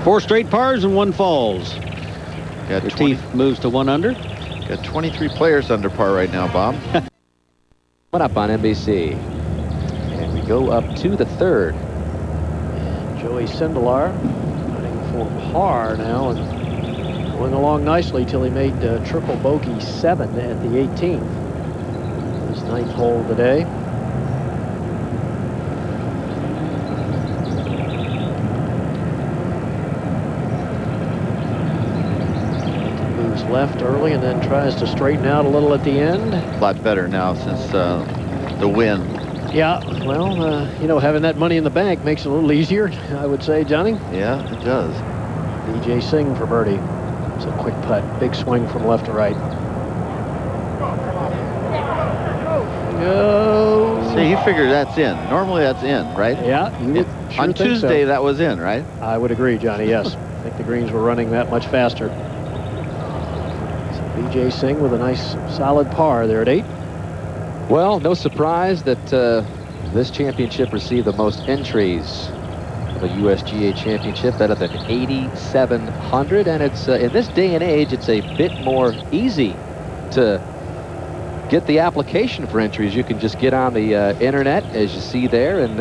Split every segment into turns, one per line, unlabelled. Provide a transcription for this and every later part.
4 straight pars and 1 falls.
Got
Retief moves to 1 under.
Got 23 players under par right now, Bob.
What up on NBC? And we go up to the 3rd.
And Joey Sindelar running for par now and going along nicely till he made triple bogey 7 at the 18th. His 9th hole today. Moves left early and then tries to straighten out a little at the end.
A lot better now since the win.
Yeah, well, you know, having that money in the bank makes it a little easier, I would say, Johnny.
Yeah, it does.
DJ Singh for birdie. It's a quick putt. Big swing from left to right. Go.
See, you figure that's in. Normally that's in, right?
Yeah. You would sure
on
think
Tuesday,
so.
that was in, right?
I would agree, Johnny, yes. I think the greens were running that much faster. So BJ Singh with a nice solid par there at 8.
Well, no surprise that this championship received the most entries of a USGA championship, better than 8,700. And it's in this day and age, it's a bit more easy to get the application for entries. You can just get on the internet, as you see there, and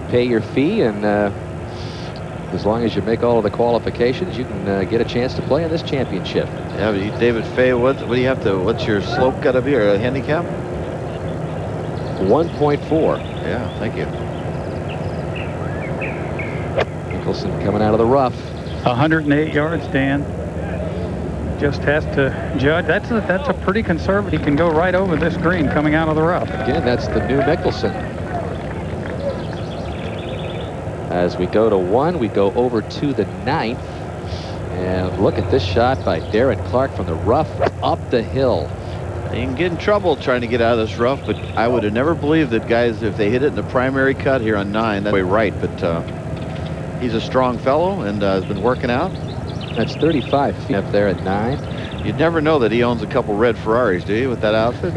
pay your fee. And as long as you make all of the qualifications, you can get a chance to play in this championship.
Yeah, but David Fay, what do you have to? What's your slope got to be, or a handicap?
1.4.
Yeah, thank you.
Nicholson coming out of the rough.
108 yards, Dan. Just has to judge. That's a pretty conservative. He can go right over this green coming out of the rough.
Again, that's the new Nicholson. As we go to 1, we go over to the 9th. And look at this shot by Darren Clark from the rough up the hill.
You can get in trouble trying to get out of this rough, but I would have never believed that guys, if they hit it in the primary cut here on 9, that way right. But he's a strong fellow and has been working out.
That's 35 feet up there at 9.
You'd never know that he owns a couple red Ferraris, do you, with that outfit?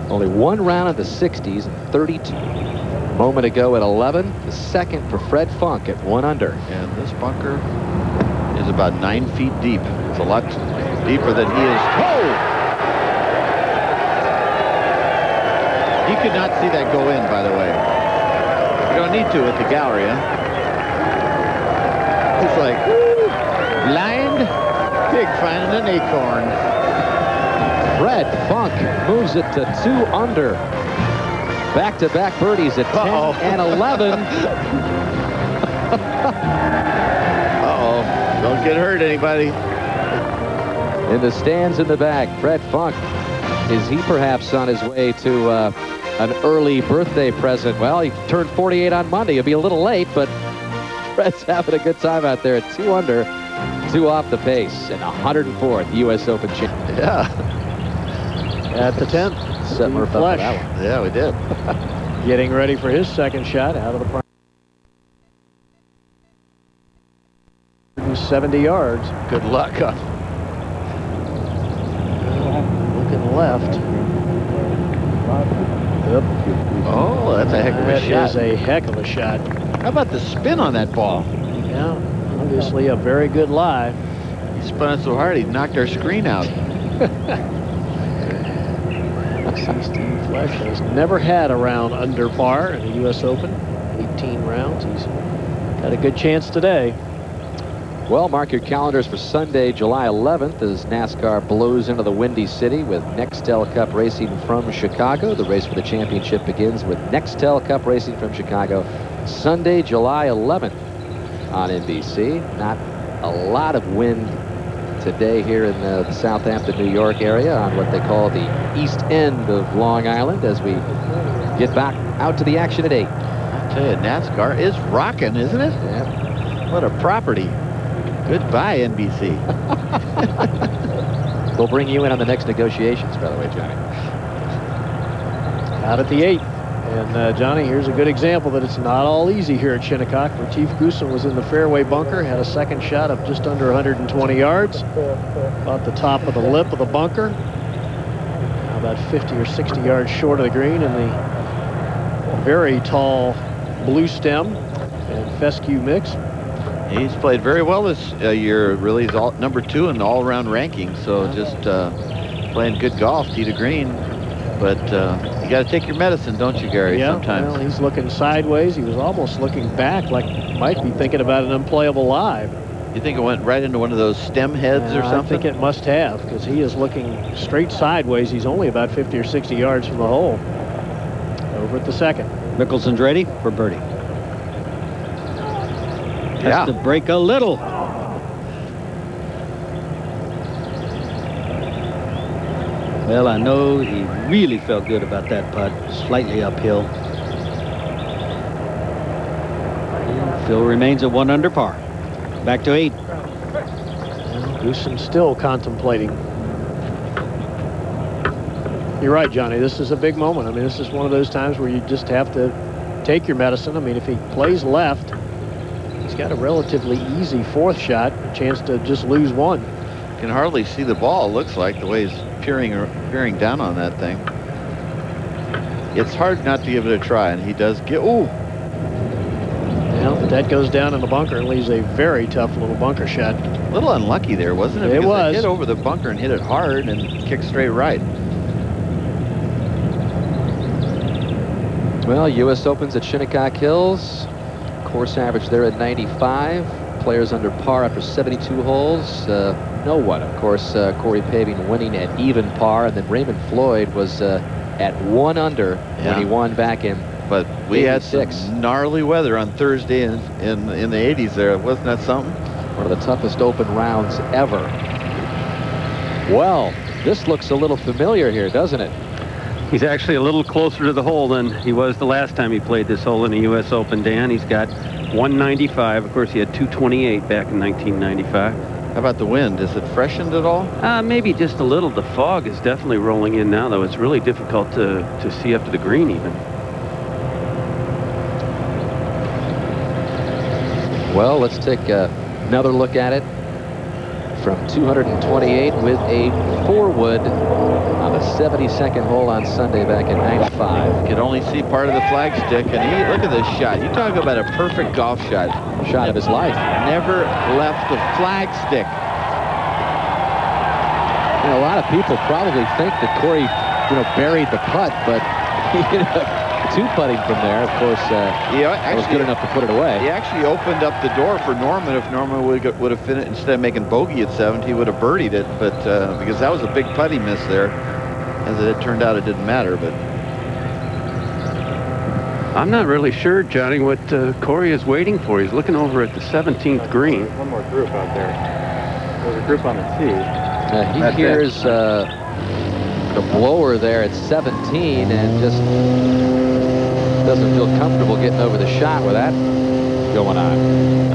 Only 1 round of the 60s and 32. A moment ago at 11, the 2nd for Fred Funk at 1 under.
And this bunker is about 9 feet deep. It's a lot deeper than he is. Oh! He could not see that go in, by the way. You don't need to at the gallery, huh? It's like, woo, blind pig finding an acorn.
Fred Funk moves it to 2 under. Back-to-back birdies at 10 and 11.
Uh-oh. Don't get hurt, anybody.
In the stands in the back, Fred Funk. Is he perhaps on his way to an early birthday present? Well, he turned 48 on Monday. He'll be a little late, but Fred's having a good time out there at 2 under, 2 off the pace, and 104th U.S. Open champion.
Yeah.
At the 10th.
Set Murph up for that one.
Yeah, we did.
Getting ready for his 2nd shot out of the prime. 70 yards.
Good luck.
Looking left. Yep.
Oh, that's a heck of a
That
shot.
is a heck of a shot.
How about the spin on that ball?
Yeah, obviously a very good lie.
He spun it so hard he knocked our screen out.
Steve Flesch has never had a round under par in the U.S. Open. 18 rounds. He's got a good chance today.
Well, mark your calendars for Sunday, July 11th, as NASCAR blows into the Windy City with Nextel Cup Racing from Chicago. The race for the championship begins with Nextel Cup Racing from Chicago, Sunday, July 11th on NBC. Not a lot of wind today here in the Southampton, New York area on what they call the east end of Long Island as we get back out to the action at 8.
I tell you, NASCAR is rocking, isn't it?
Yeah.
What a property. Goodbye, NBC.
We'll bring you in on the next negotiations, by the way, Johnny.
Out at the 8. And Johnny, here's a good example that it's not all easy here at Shinnecock. Retief Goosen was in the fairway bunker, had a 2nd shot of just under 120 yards. About the top of the lip of the bunker. About 50 or 60 yards short of the green in the very tall blue stem and fescue mix.
He's played very well this year. Really, he's number 2 in the all-around ranking. So just playing good golf, tee to green. But you got to take your medicine, don't you, Gary?
Yeah,
Sometimes.
well, he's looking sideways. He was almost looking back, like might be thinking about an unplayable lie.
You think it went right into one of those stem heads or something?
I think it must have, because he is looking straight sideways. He's only about 50 or 60 yards from the hole. Over at the second.
Mickelson's ready for birdie.
Yeah.
Has to break a little. Well, I know he really felt good about that putt. Slightly uphill. And Phil remains at 1 under par. Back to 8.
Goosen still contemplating. You're right, Johnny. This is a big moment. I mean, this is one of those times where you just have to take your medicine. I mean, if he plays left, he's got a relatively easy 4th shot, a chance to just lose 1.
Can hardly see the ball, looks like, the way he's peering down on that thing. It's hard not to give it a try, and he does get. Ooh.
Yeah, but that goes down in the bunker and leaves a very tough little bunker shot.
A little unlucky there, wasn't it?
It
Because
was.
It hit over the bunker and hit it hard and kicked straight right.
Well, U.S. Opens at Shinnecock Hills. Course average there at 95. Players under par after 72 holes. No one, of course. Corey Paving winning at even par, and then Raymond Floyd was at 1 under when he won back in.
But we
86.
had some gnarly weather on Thursday in the 80s there. Wasn't that something?
One of the toughest Open rounds ever. Well, this looks a little familiar here, doesn't it?
He's actually a little closer to the hole than he was the last time he played this hole in the U.S. Open, Dan. He's got 195. Of course, he had 228 back in 1995.
How about the wind? Is it freshened at all?
Maybe just a little. The fog is definitely rolling in now, though. It's really difficult to see up to the green even.
Well, let's take another look at it from 228 with a 4-wood on the 72nd hole on Sunday back in 95.
You could only see part of the flagstick, and look at this shot. You talk about a perfect golf shot.
Shot of his life.
Never left the flagstick.
You know, a lot of people probably think that Corey, buried the putt, but two-putting from there, of course, was good enough to put it away.
He actually opened up the door for Norman. If Norman would have finished, instead of making bogey at 7, he would have birdied it, but because that was a big putt he missed there. As it turned out, it didn't matter, but
I'm not really sure, Johnny, what Corey is waiting for. He's looking over at the 17th green.
One more group out there. There's a group on the tee.
He hears the blower there at 17 and just doesn't feel comfortable getting over the shot with that going on.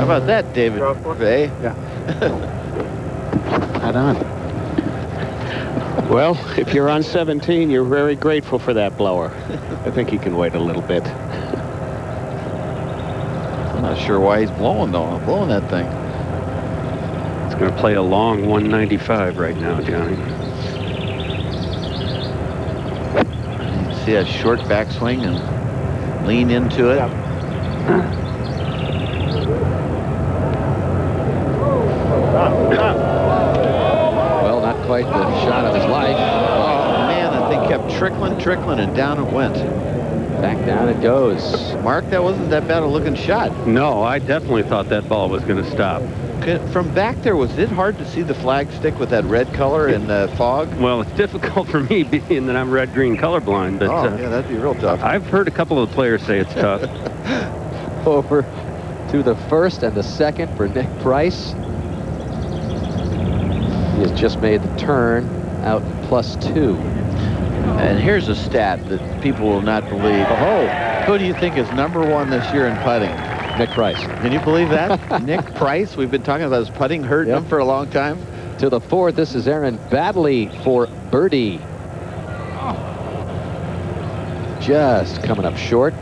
how about that, David Vey?
Yeah.
Right on. Well, if you're on 17, you're very grateful for that blower. I think he can wait a little bit.
I'm not sure why he's blowing that thing.
It's going to play a long 195 right now, Johnny.
You see a short backswing and lean into it.
Well, not quite the shot of his life.
Oh man, that thing kept trickling, and down it went.
Back down it goes.
Mark, that wasn't that bad a looking shot.
No, I definitely thought that ball was going to stop.
From back there, was it hard to see the flagstick with that red color and the fog?
Well, it's difficult for me being that I'm red-green colorblind, but
yeah, that'd be real tough.
I've heard a couple of players say it's tough.
Over to the first and the second for Nick Price. He has just made the turn out +2.
And here's a stat that people will not believe. Who do you think is #1 this year in putting?
Nick Price.
Can you believe that? Nick Price, we've been talking about his putting hurting him for a long time.
To the fourth, this is Aaron Baddeley for birdie. Just coming up short.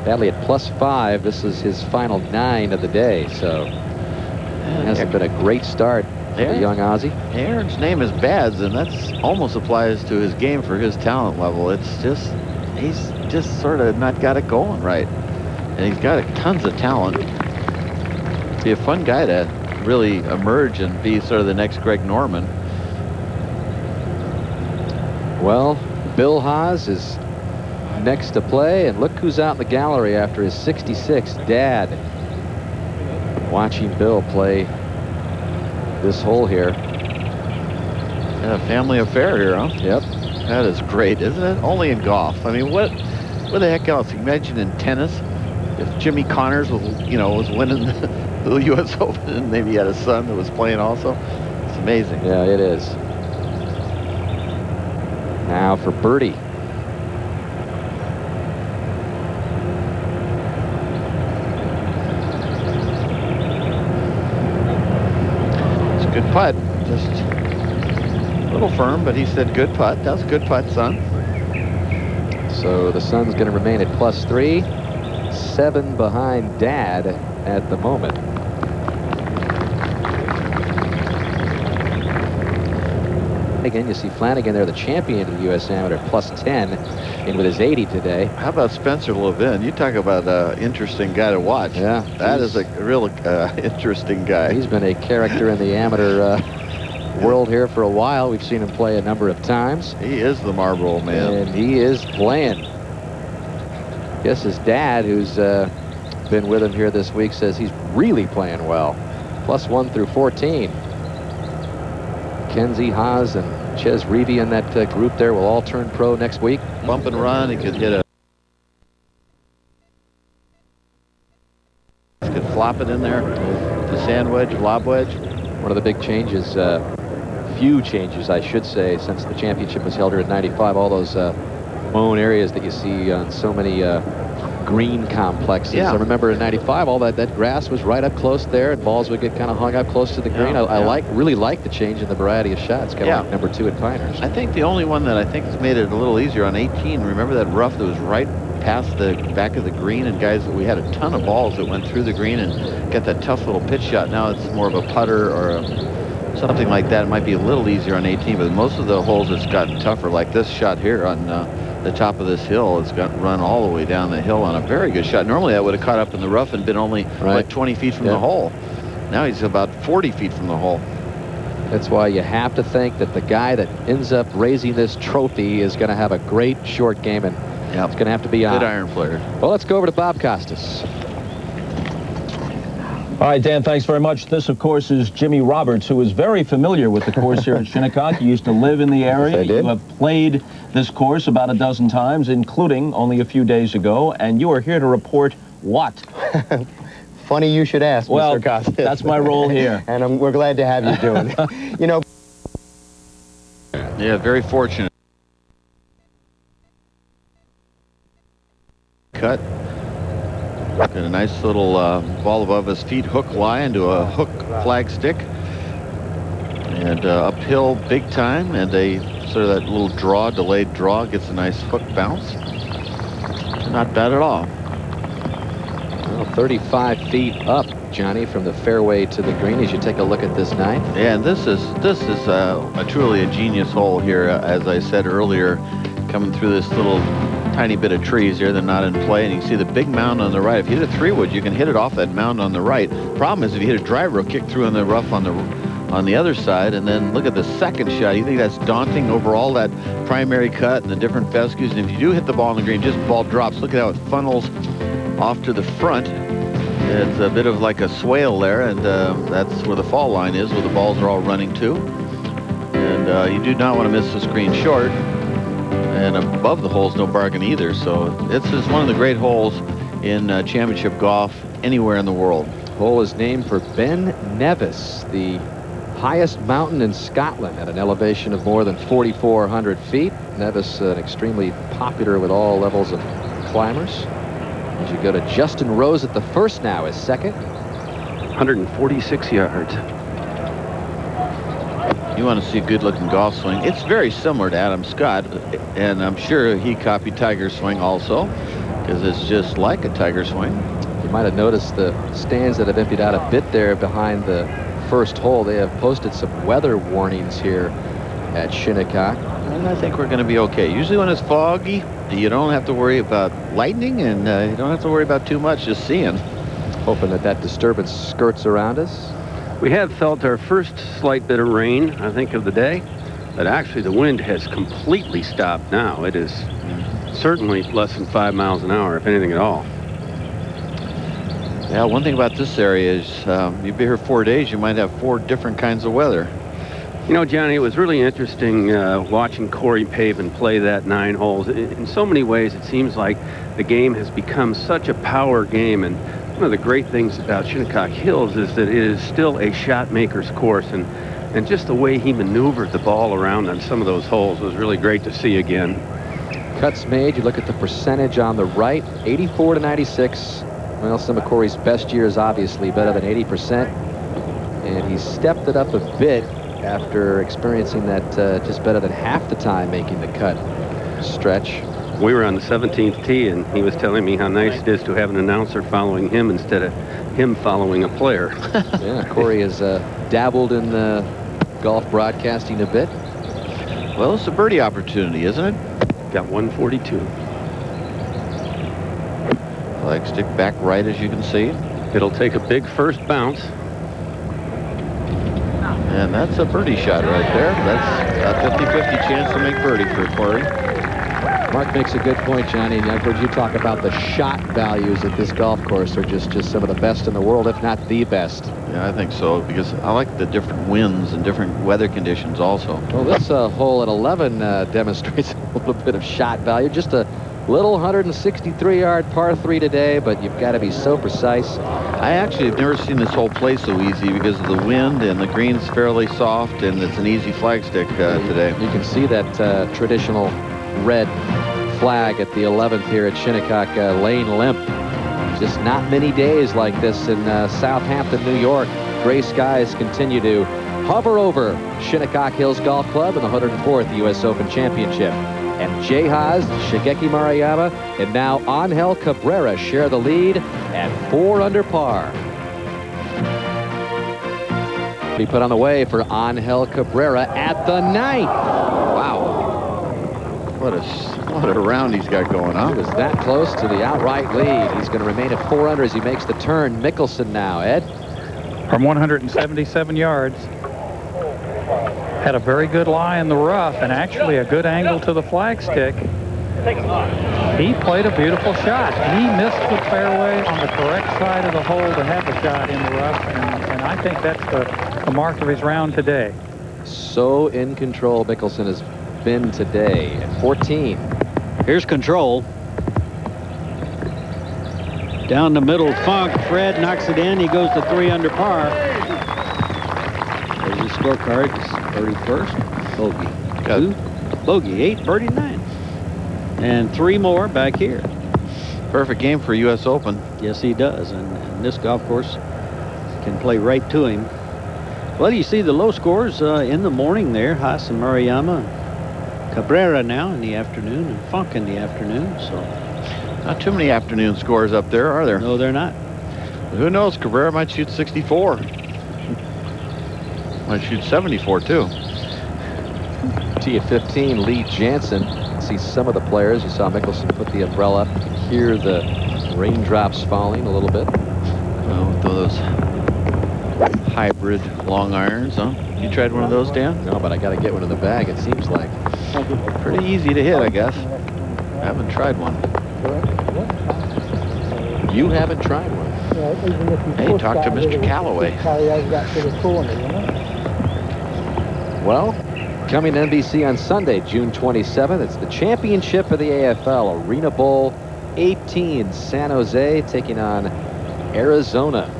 Baddeley at +5. This is his final 9 of the day, so it hasn't been a great start for the young Aussie.
Aaron's name is Bads, and that's almost applies to his game for his talent level. It's just, he's just sort of not got it going right. And he's got tons of talent. Be a fun guy to really emerge and be sort of the next Greg Norman.
Well, Bill Haas is next to play, and look who's out in the gallery after his 66. Dad watching Bill play this hole here.
Yeah, family affair here, huh?
Yep.
That is great, isn't it? Only in golf. I mean, what the heck else? Imagine in tennis, if Jimmy Connors was, was winning the U.S. Open, and maybe he had a son that was playing also. It's amazing.
Yeah, it is. Now for birdie.
It's a good putt. Just a little firm, but he said good putt. That was a good putt, son.
So the son's going to remain at +3, 7 behind Dad at the moment. Again, you see Flanagan there, the champion of the U.S. Amateur, +10, in with his 80 today.
How about Spencer Levin? You talk about an interesting guy to watch.
Yeah.
That is a real interesting guy.
He's been a character in the amateur world here for a while. We've seen him play a number of times.
He is the Marlboro man.
And he is playing. Guess his dad, who's been with him here this week, says he's really playing well. +1 through 14. Kenzie Haas and Ches Reavie in that group there will all turn pro next week.
Bump and run. He could hit could flop it in there. The sand wedge, lob wedge.
One of the big changes, few changes, I should say, since the championship was held here at 95. All those mown areas that you see on so many green complexes.
Yeah.
I remember in 95, all that grass was right up close there, and balls would get kind of hung up close to the green. I really like the change in the variety of shots, kind of like number 2 at Pinehurst.
I think the only one that I think has made it a little easier on 18, remember that rough that was right past the back of the green, and guys, we had a ton of balls that went through the green and got that tough little pitch shot. Now it's more of a putter or something like that. It might be a little easier on 18, but most of the holes it's gotten tougher, like this shot here on the top of this hill. It's got run all the way down the hill on a very good shot. Normally that would have caught up in the rough and been only like 20 feet from the hole. Now he's about 40 feet from the hole.
That's why you have to think that the guy that ends up raising this trophy is going to have a great short game, and it's going to have to be on.
Good iron player.
Well, let's go over to Bob Costas.
All right, Dan, thanks very much. This, of course, is Jimmy Roberts, who is very familiar with the course here at Shinnecock. You used to live in the area.
Yes, I did.
You have played this course about a dozen times, including only a few days ago, and you are here to report what?
Funny you should ask,
Well,
Mr. Costas.
that's my role here.
And we're glad to have you doing it. You know.
Yeah, very fortunate. Cut. Got a nice little ball above his feet, hook lie into a hook flag stick. And uphill big time, and a sort of that little draw, delayed draw, gets a nice hook bounce. Not bad at all.
Well, 35 feet up, Johnny, from the fairway to the green as you take a look at this ninth.
Yeah, and this is truly a genius hole here, as I said earlier, coming through this little tiny bit of trees here. They're not in play, and you can see the big mound on the right. If you hit a 3-wood, you can hit it off that mound on the right. Problem is, if you hit a driver, it'll kick through in the rough on the other side. And then look at the second shot. You think that's daunting over all that primary cut and the different fescues? And if you do hit the ball on the green, just ball drops. Look at how it funnels off to the front. It's a bit of like a swale there, and that's where the fall line is, where the balls are all running to. And you do not want to miss this green short. And above the hole's no bargain either. So this is one of the great holes in championship golf anywhere in the world.
Hole is named for Ben Nevis, the highest mountain in Scotland at an elevation of more than 4,400 feet. Nevis, extremely popular with all levels of climbers. As you go to Justin Rose at the first now is second.
146 yards.
You want to see a good-looking golf swing. It's very similar to Adam Scott, and I'm sure he copied Tiger's swing also, because it's just like a Tiger swing.
You might have noticed the stands that have emptied out a bit there behind the first hole. They have posted some weather warnings here at Shinnecock.
And I think we're going to be okay. Usually when it's foggy, you don't have to worry about lightning, and you don't have to worry about too much, just seeing.
Hoping that disturbance skirts around us.
We have felt our first slight bit of rain, I think, of the day. But actually, the wind has completely stopped now. It is certainly less than 5 miles an hour, if anything at all.
Yeah, one thing about this area is you'll be here 4 days, you might have 4 different kinds of weather.
You know, Johnny, it was really interesting watching Corey Pavin play that 9 holes. In so many ways, it seems like the game has become such a power game. And one of the great things about Shinnecock Hills is that it is still a shot maker's course. And just the way he maneuvered the ball around on some of those holes was really great to see again.
Cuts made. You look at the percentage on the right, 84 to 96. Well, some of Corey's best years, obviously, better than 80%. And he stepped it up a bit after experiencing that just better than half the time making the cut stretch.
We were on the 17th tee, and he was telling me how nice it is to have an announcer following him instead of him following a player.
Yeah, Corey has dabbled in golf broadcasting a bit.
Well, it's a birdie opportunity, isn't it?
Got 142.
Flag stick back right, as you can see.
It'll take a big first bounce.
And that's a birdie shot right there. That's a 50-50 chance to make birdie for Corey.
Mark makes a good point, Johnny. And I've heard you talk about the shot values at this golf course are just some of the best in the world, if not the best.
Yeah, I think so, because I like the different winds and different weather conditions also.
Well, this hole at 11 demonstrates a little bit of shot value. Just a little 163-yard par 3 today, but you've got to be so precise.
I actually have never seen this hole play so easy because of the wind, and the green's fairly soft, and it's an easy flag stick today.
You can see that traditional red flag at the 11th here at Shinnecock Lane Limp. Just not many days like this in Southampton, New York. Gray skies continue to hover over Shinnecock Hills Golf Club in the 104th U.S. Open Championship. And Jay Haas, Shigeki Maruyama, and now Angel Cabrera share the lead at 4 under par. He put on the way for Angel Cabrera at the 9th. Wow.
What a round he's got going on.
He was that close to the outright lead. He's going to remain at 4 under as he makes the turn. Mickelson now, Ed.
From 177 yards. Had a very good lie in the rough and actually a good angle to the flagstick. He played a beautiful shot. He missed the fairway on the correct side of the hole to have a shot in the rough, and I think that's the mark of his round today.
So in control Mickelson has been today at 14.
Here's control. Down the middle, Funk. Fred knocks it in. He goes to 3 under par. There's his scorecard. 31st. Bogey. 2. Bogey. 8. Birdie 9. And 3 more back here.
Perfect game for U.S. Open.
Yes, he does. And this golf course can play right to him. Well, you see the low scores in the morning there. Haas and Maruyama. Cabrera now in the afternoon, and Funk in the afternoon. So
not too many afternoon scores up there, are there?
No, they're not.
But who knows? Cabrera might shoot 64. Might shoot 74 too.
Tee at 15, Lee Jansen. See some of the players. You saw Mickelson put the umbrella up. Hear the raindrops falling a little bit.
Oh, with those hybrid long irons, huh? You tried one of those, Dan?
No, but I got to get one in the bag, it seems like.
Pretty easy to hit, I guess. I haven't tried one.
You haven't tried one?
Hey, talk to Mr. Calloway.
Well, coming to NBC on Sunday, June 27th, it's the championship of the AFL, Arena Bowl 18, San Jose taking on Arizona.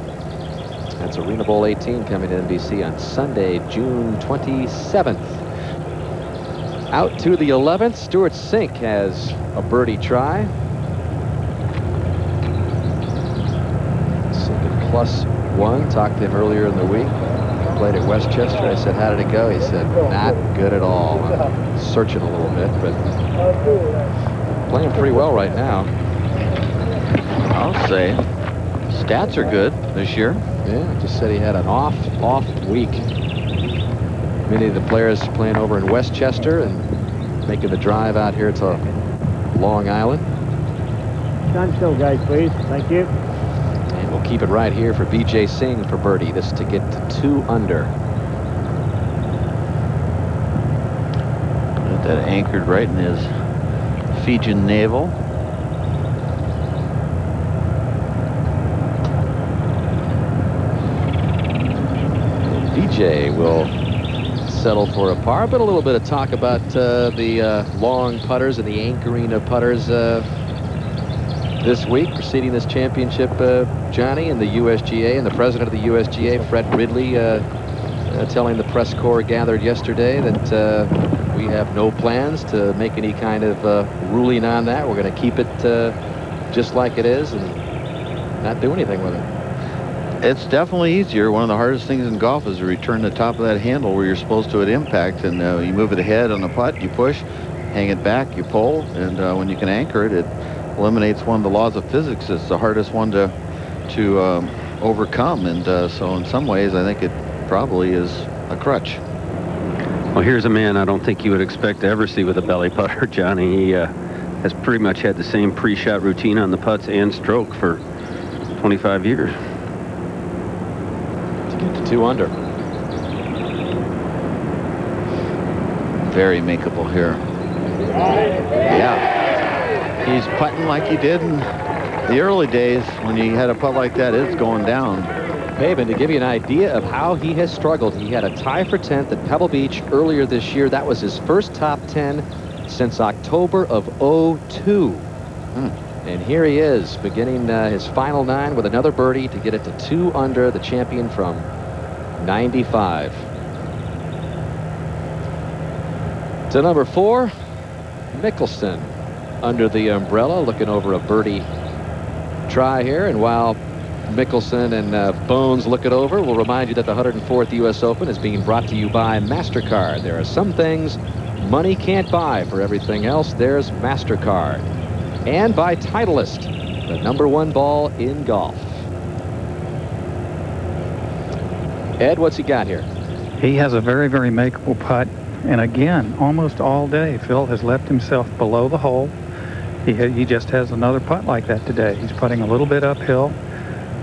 That's Arena Bowl 18 coming to NBC on Sunday, June 27th. Out to the 11th, Stuart Sink has a birdie try. Sink at +1. Talked to him earlier in the week. Played at Westchester. I said, how did it go? He said, not good at all. I'm searching a little bit, but playing pretty well right now.
I'll say stats are good this year.
Yeah, just said he had an off week. Many of the players playing over in Westchester and making the drive out here to Long Island.
Stand still, guys, please. Thank you.
And we'll He'll keep it right here for Vijay Singh for birdie. This to get to 2 under.
Got that anchored right in his Fijian navel.
Vijay will settle for a par, but a little bit of talk about the long putters and the anchoring of putters this week preceding this championship, Johnny, and the USGA, and the president of the USGA, Fred Ridley, telling the press corps gathered yesterday that we have no plans to make any kind of ruling on that. We're going to keep it just like it is and not do anything with it.
It's definitely easier. One of the hardest things in golf is to return the top of that handle where you're supposed to at impact, and you move it ahead on the putt, you push, hang it back, you pull, and when you can anchor it, it eliminates one of the laws of physics. It's the hardest one to overcome, and so in some ways I think it probably is a crutch.
Well, here's a man I don't think you would expect to ever see with a belly putter, Johnny. He has pretty much had the same pre-shot routine on the putts and stroke for 25 years.
Get to 2 under.
Very makeable here. Yeah. He's putting like he did in the early days. When you had a putt like that, it's going down.
Paven, to give you an idea of how he has struggled, he had a tie for 10th at Pebble Beach earlier this year. That was his first top 10 since October of '02. And here he is, beginning his final 9 with another birdie to get it to 2 under, the champion from '95. To number 4, Mickelson under the umbrella, looking over a birdie try here. And while Mickelson and Bones look it over, we'll remind you that the 104th U.S. Open is being brought to you by MasterCard. There are some things money can't buy. For everything else, there's MasterCard. And by Titleist, the #1 ball in golf. Ed, what's he got here?
He has a very, very makeable putt. And again, almost all day, Phil has left himself below the hole. He just has another putt like that today. He's putting a little bit uphill.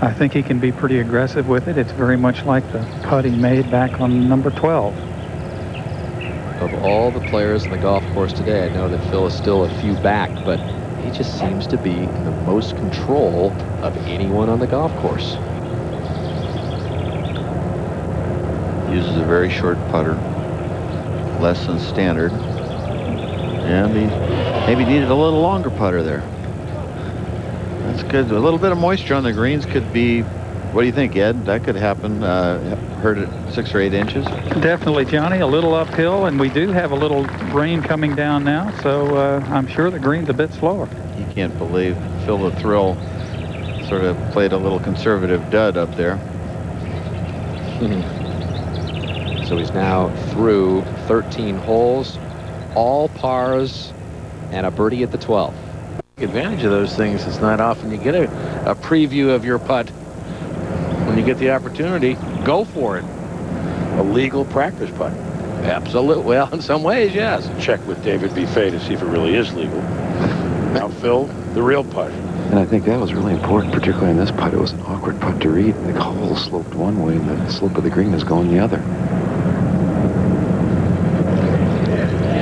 I think he can be pretty aggressive with it. It's very much like the putt he made back on number 12.
Of all the players in the golf course today, I know that Phil is still a few back, but he just seems to be in the most control of anyone on the golf course.
Uses a very short putter, less than standard, and he maybe needed a little longer putter there. That's good. A little bit of moisture on the greens could be, what do you think, Ed? That could happen. Heard it 6 or 8 inches.
Definitely, Johnny. A little uphill, and we do have a little rain coming down now, so I'm sure the green's a bit slower.
You can't believe Phil the Thrill sort of played a little conservative dud up there.
So he's now through 13 holes, all pars, and a birdie at the 12th.
Take advantage of those things. It's not often you get a preview of your putt. When you get the opportunity, go for it.
A legal practice putt.
Absolutely. Well, in some ways, yes.
Check with David B. Fay to see if it really is legal. Now, Phil, the real putt.
And I think that was really important, particularly in this putt. It was an awkward putt to read. The hole sloped one way, and the slope of the green is going the other.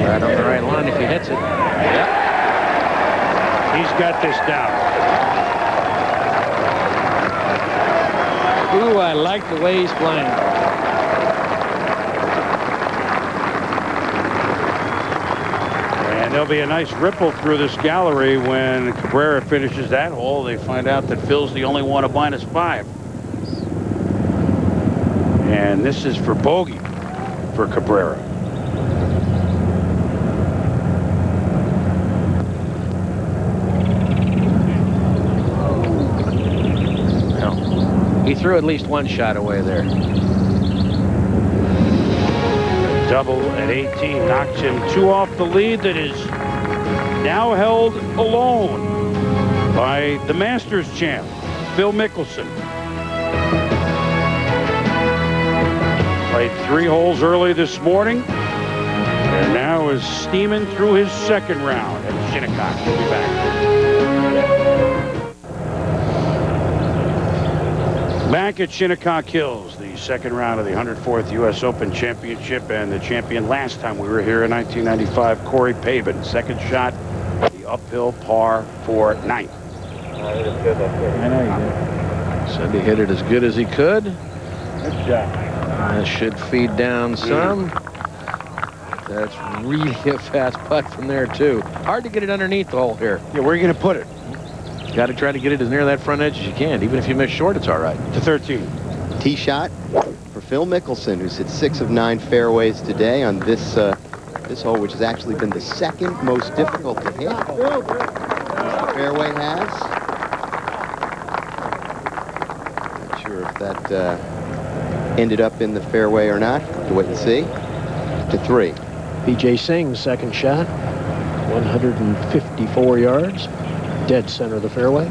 Right on the right line if he hits it. Yep.
He's got this down.
Ooh, I like the way he's playing.
And there'll be a nice ripple through this gallery when Cabrera finishes that hole. They find out that Phil's the only one at -5. And this is for bogey for Cabrera.
He threw at least one shot away there.
Double at 18 knocks him 2 off the lead that is now held alone by the Masters champ, Phil Mickelson. Played 3 holes early this morning and now is steaming through his 2nd round at Shinnecock. We'll be back. Back at Shinnecock Hills, the second round of the 104th U.S. Open Championship, and the champion last time we were here in 1995, Corey Pavin. Second shot, the uphill par for 9.
I know you did. Said he hit it as good as he could.
Good job.
That should feed down some. That's really a fast putt from there, too. Hard to get it underneath the hole here.
Yeah, where are you going to put it?
Got to try to get it as near that front edge as you can. Even if you miss short, it's all right.
To 13.
Tee shot for Phil Mickelson, who's hit 6 of 9 fairways today on this this hole, which has actually been the second most difficult to hit. The fairway has. Not sure if that ended up in the fairway or not. Have to wait and see. To 3.
Vijay Singh's second shot, 154 yards. Dead center of the fairway.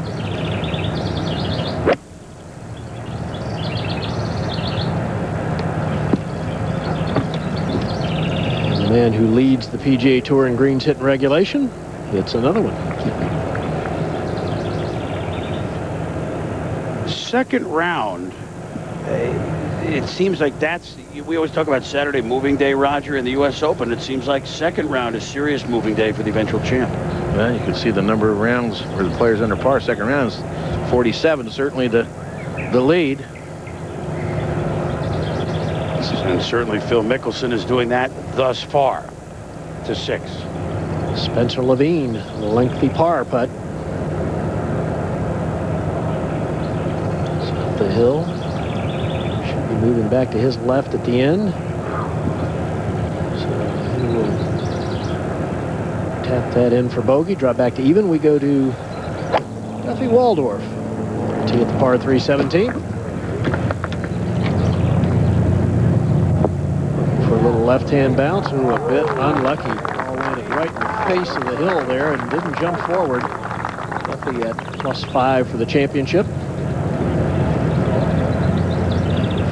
And the man who leads the PGA Tour in greens hit in regulation hits another one.
Second round, it seems like we always talk about Saturday moving day, Roger, in the U.S. Open. It seems like second round is serious moving day for the eventual champ.
Well, you can see the number of rounds where the players under par. Second round is 47, certainly the lead.
And certainly Phil Mickelson is doing that thus far. To 6.
Spencer Levine, lengthy par putt. It's up the hill. Should be moving back to his left at the end. So he will tap that in for bogey, drop back to even. We go to Duffy Waldorf. Tee at the par 3 17. For a little left-hand bounce. Ooh, a bit unlucky. Ball landed right in the face of the hill there and didn't jump forward. Duffy at +5 for the championship.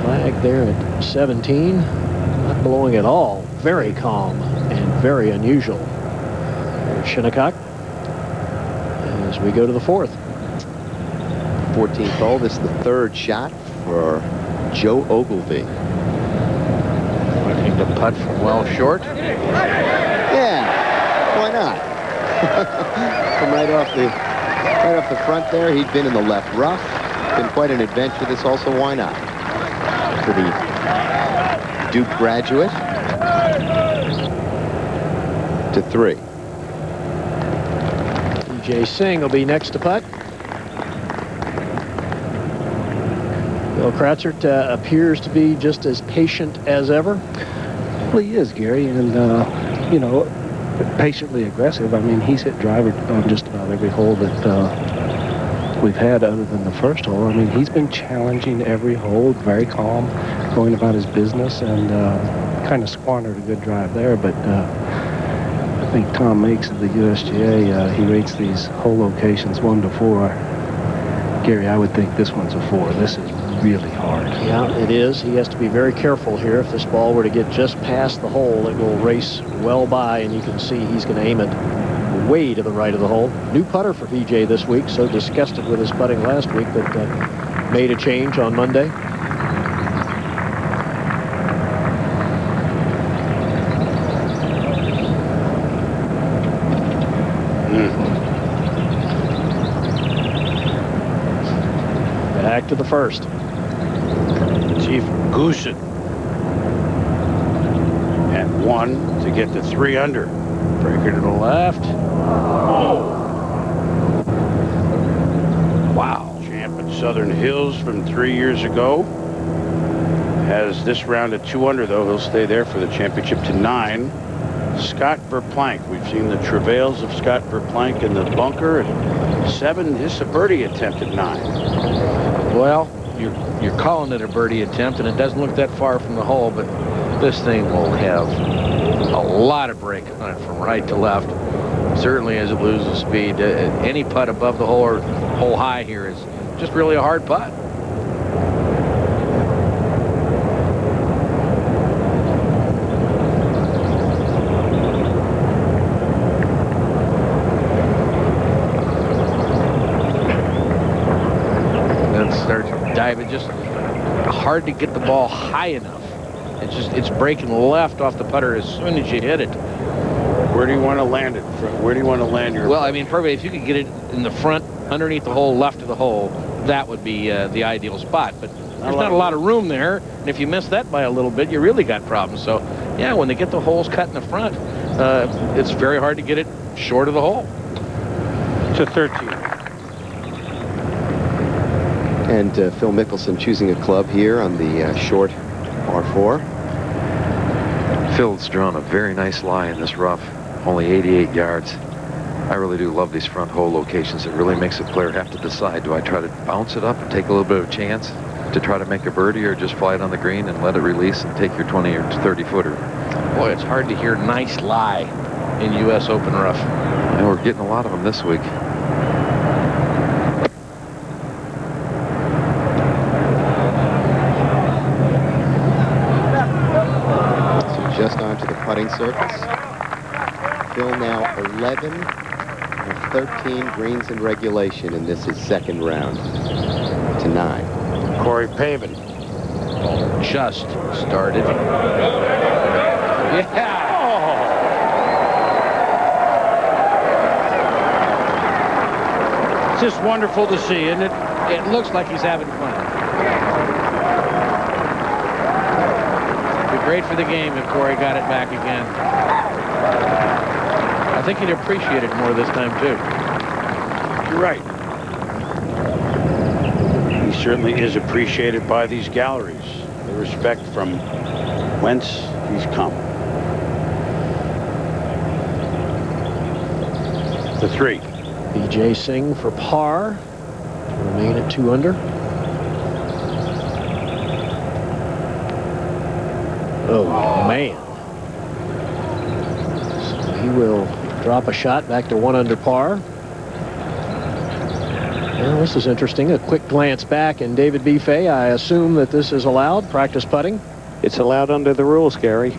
Flag there at 17. Not blowing at all. Very calm and very unusual. Shinnecock as we go to the 4th.
14th hole. This is the 3rd shot for Joe Ogilvy.
Looking to putt from well short.
Yeah, why not? From right off the front there. He'd been in the left rough. Been quite an adventure this also. Why not? For the Duke graduate. To 3.
Vijay Singh will be next to putt. Bill Kratzert appears to be just as patient as ever.
Well, he is, Gary, and, you know, patiently aggressive. I mean, he's hit driver on just about every hole that we've had other than the first hole. I mean, he's been challenging every hole, very calm, going about his business, and kind of squandered a good drive there, but I think Tom Makes of the USGA, he rates these hole locations 1 to 4. Gary, I would think this one's a 4. This is really hard.
Yeah, it is. He has to be very careful here. If this ball were to get just past the hole, it will race well by, and you can see he's going to aim it way to the right of the hole. New putter for VJ this week, so disgusted with his putting last week, but made a change on Monday. Back to the 1st.
Chief Goosen at 1 to get to 3 under.
Breaker to the left.
Wow. Champ at Southern Hills from 3 years ago. Has this round at 2 under, though. He'll stay there for the championship to 9. Scott Verplank. We've seen the travails of Scott Verplank in the bunker. And 7, his birdie attempt at 9.
Well, you're calling it a birdie attempt, and it doesn't look that far from the hole, but this thing will have a lot of break on it from right to left. Certainly as it loses speed. Any putt above the hole or hole high here is just really a hard putt. or dive. It's just hard to get the ball high enough. It's breaking left off the putter as soon as you hit it.
Where do you want to land it? Where do you want to land your?
Well, I mean, perfect. If you could get it in the front, underneath the hole, left of the hole, that would be the ideal spot. But there's not a lot of room there, and if you miss that by a little bit, you really got problems. So, yeah, when they get the holes cut in the front, it's very hard to get it short of the hole.
To 13.
And Phil Mickelson choosing a club here on the short par4.
Phil's drawn a very nice lie in this rough, only 88 yards. I really do love these front hole locations. It really makes a player have to decide, do I try to bounce it up and take a little bit of a chance to try to make a birdie, or just fly it on the green and let it release and take your 20 or 30 footer?
Boy, it's hard to hear nice lie in U.S. Open rough.
And we're getting a lot of them this week.
Just onto the putting surface. Phil now 11 of 13 greens in regulation, and this is second round to 9.
Corey Pavin.
Just started. Yeah.
It's just wonderful to see, isn't it?
It looks like he's having fun. Great for the game if Corey got it back again. I think he'd appreciate it more this time, too.
You're right. He certainly is appreciated by these galleries. The respect from whence he's come. The 3.
Vijay Singh for par to remain at 2 under. Oh, man. So he will drop a shot back to 1 under par. Well, this is interesting. A quick glance back, and David B. Fay, I assume that this is allowed, practice putting?
It's allowed under the rules, Gary.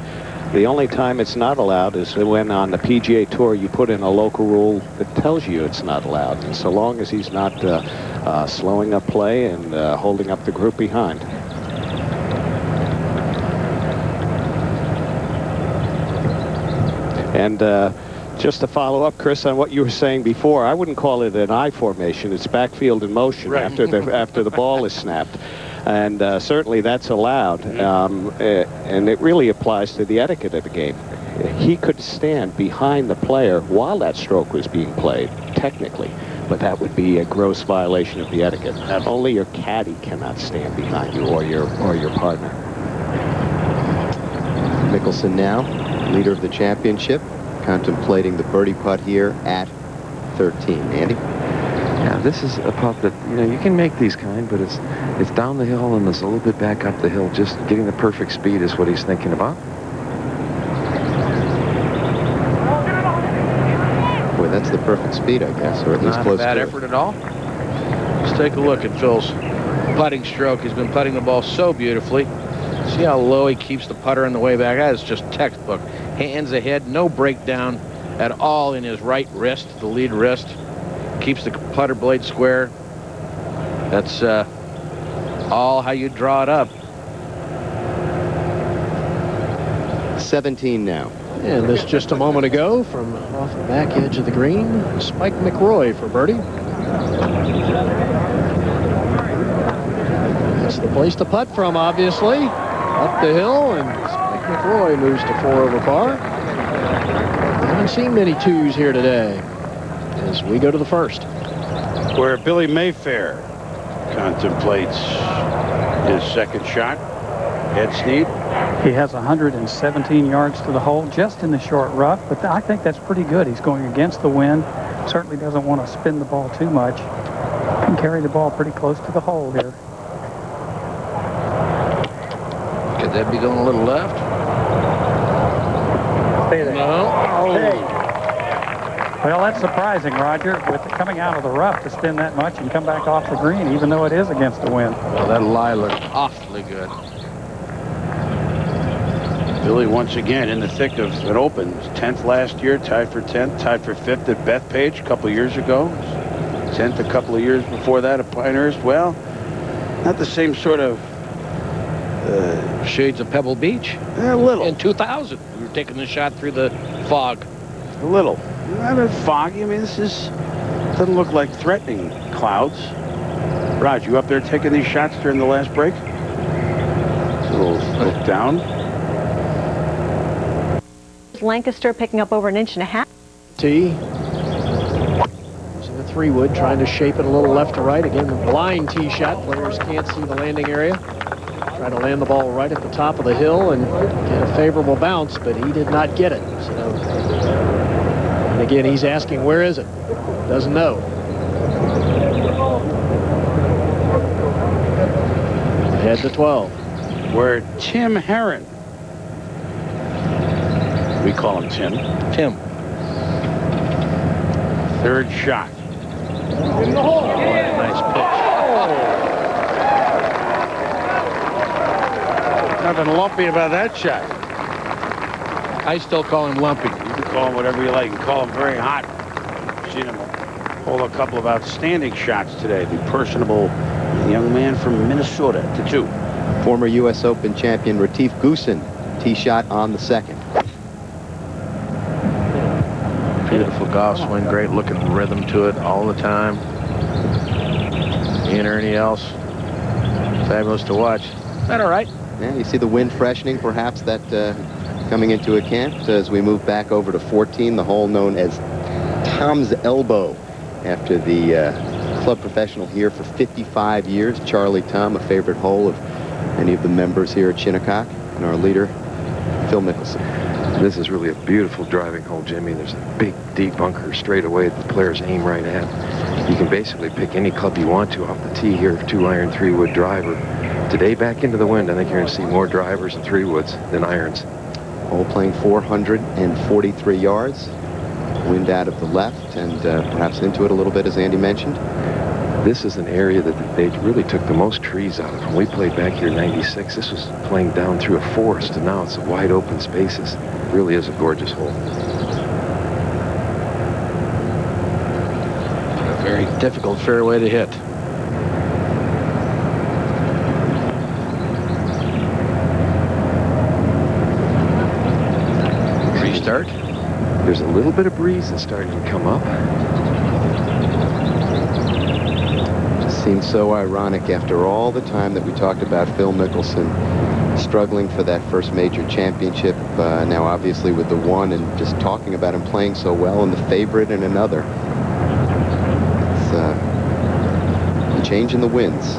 The only time it's not allowed is when on the PGA Tour you put in a local rule that tells you it's not allowed. And so long as he's not slowing up play and holding up the group behind. And just to follow up, Chris, on what you were saying before, I wouldn't call it an I formation. It's backfield in motion after the ball is snapped. And certainly that's allowed. And it really applies to the etiquette of the game. He could stand behind the player while that stroke was being played, technically. But that would be a gross violation of the etiquette. Only your caddy cannot stand behind you or your partner.
Mickelson now, leader of the championship, contemplating the birdie putt here at 13. Andy?
Yeah, this is a putt that, you can make these kind, but it's down the hill and it's a little bit back up the hill. Just getting the perfect speed is what he's thinking about.
Boy, that's the perfect speed, I guess, or at least close to it.
Not a bad effort at all. Let's take a look at Phil's putting stroke. He's been putting the ball so beautifully. See how low he keeps the putter on the way back? That is just textbook. Hands ahead, no breakdown at all in his right wrist, the lead wrist. Keeps the putter blade square. That's all how you draw it up.
17 now.
And this just a moment ago from off the back edge of the green, Spike McRoy for birdie. That's the place to putt from, obviously. Up the hill, and Spike McRoy moves to 4 over par. Haven't seen many 2s here today as we go to the first.
Where Billy Mayfair contemplates his second shot. Ed Snead.
He has 117 yards to the hole just in the short rough, but I think that's pretty good. He's going against the wind. Certainly doesn't want to spin the ball too much. Can carry the ball pretty close to the hole here.
Could that be going a little left?
Stay there.
No.
Hey. Well, that's surprising, Roger, with it coming out of the rough to spin that much and come back off the green, even though it is against the wind.
Well, that lie looked awfully good.
Billy once again in the thick of an Open. 10th last year, tied for 10th, tied for 5th at Bethpage a couple of years ago. 10th a couple of years before that at Pinehurst. Well, not the same sort of...
Shades of Pebble Beach?
A little.
In 2000, we were taking the shot through the fog.
A little. Not a foggy. I mean, this is... Doesn't look like threatening clouds. Raj, you up there taking these shots during the last break? It's a little down.
Lancaster picking up over 1.5 inches.
Tee. Using a 3-wood, trying to shape it a little left to right. Again, the blind tee shot. Players can't see the landing area. Try to land the ball right at the top of the hill and get a favorable bounce, but he did not get it. So, and again, he's asking, where is it? Doesn't know. Head to 12.
Where Tim Herron. We call him Tim.
Tim.
Third shot.
Nice pitch.
Nothing lumpy about that shot.
I still call him lumpy.
You can call him whatever you like. You can call him very hot. I've seen him hold a couple of outstanding shots today. The personable young man from Minnesota to 2.
Former U.S. Open champion Retief Goosen, tee shot on the second.
Beautiful golf swing, great looking rhythm to it all the time. He and Ernie Els, fabulous to watch. Is that all right?
Yeah, you see the wind freshening, perhaps that coming into account as we move back over to 14, the hole known as Tom's Elbow, after the club professional here for 55 years, Charlie Tom, a favorite hole of many of the members here at Shinnecock, and our leader, Phil Mickelson.
This is really a beautiful driving hole, Jimmy. There's a big, deep bunker straight away that the players aim right at. You can basically pick any club you want to off the tee here, 2-iron, 3-wood driver. Today, back into the wind, I think you're going to see more drivers and 3-woods than irons.
Hole playing 443 yards. Wind out of the left and perhaps into it a little bit, as Andy mentioned.
This is an area that they really took the most trees out of. When we played back here in 96, this was playing down through a forest, and now it's wide open spaces. It really is a gorgeous hole.
A very difficult fairway to hit. Restart.
There's a little bit of breeze that's starting to come up.
Just seems so ironic after all the time that we talked about Phil Mickelson struggling for that first major championship, now obviously with the one, and just talking about him playing so well and the favorite in another. It's a change in the winds.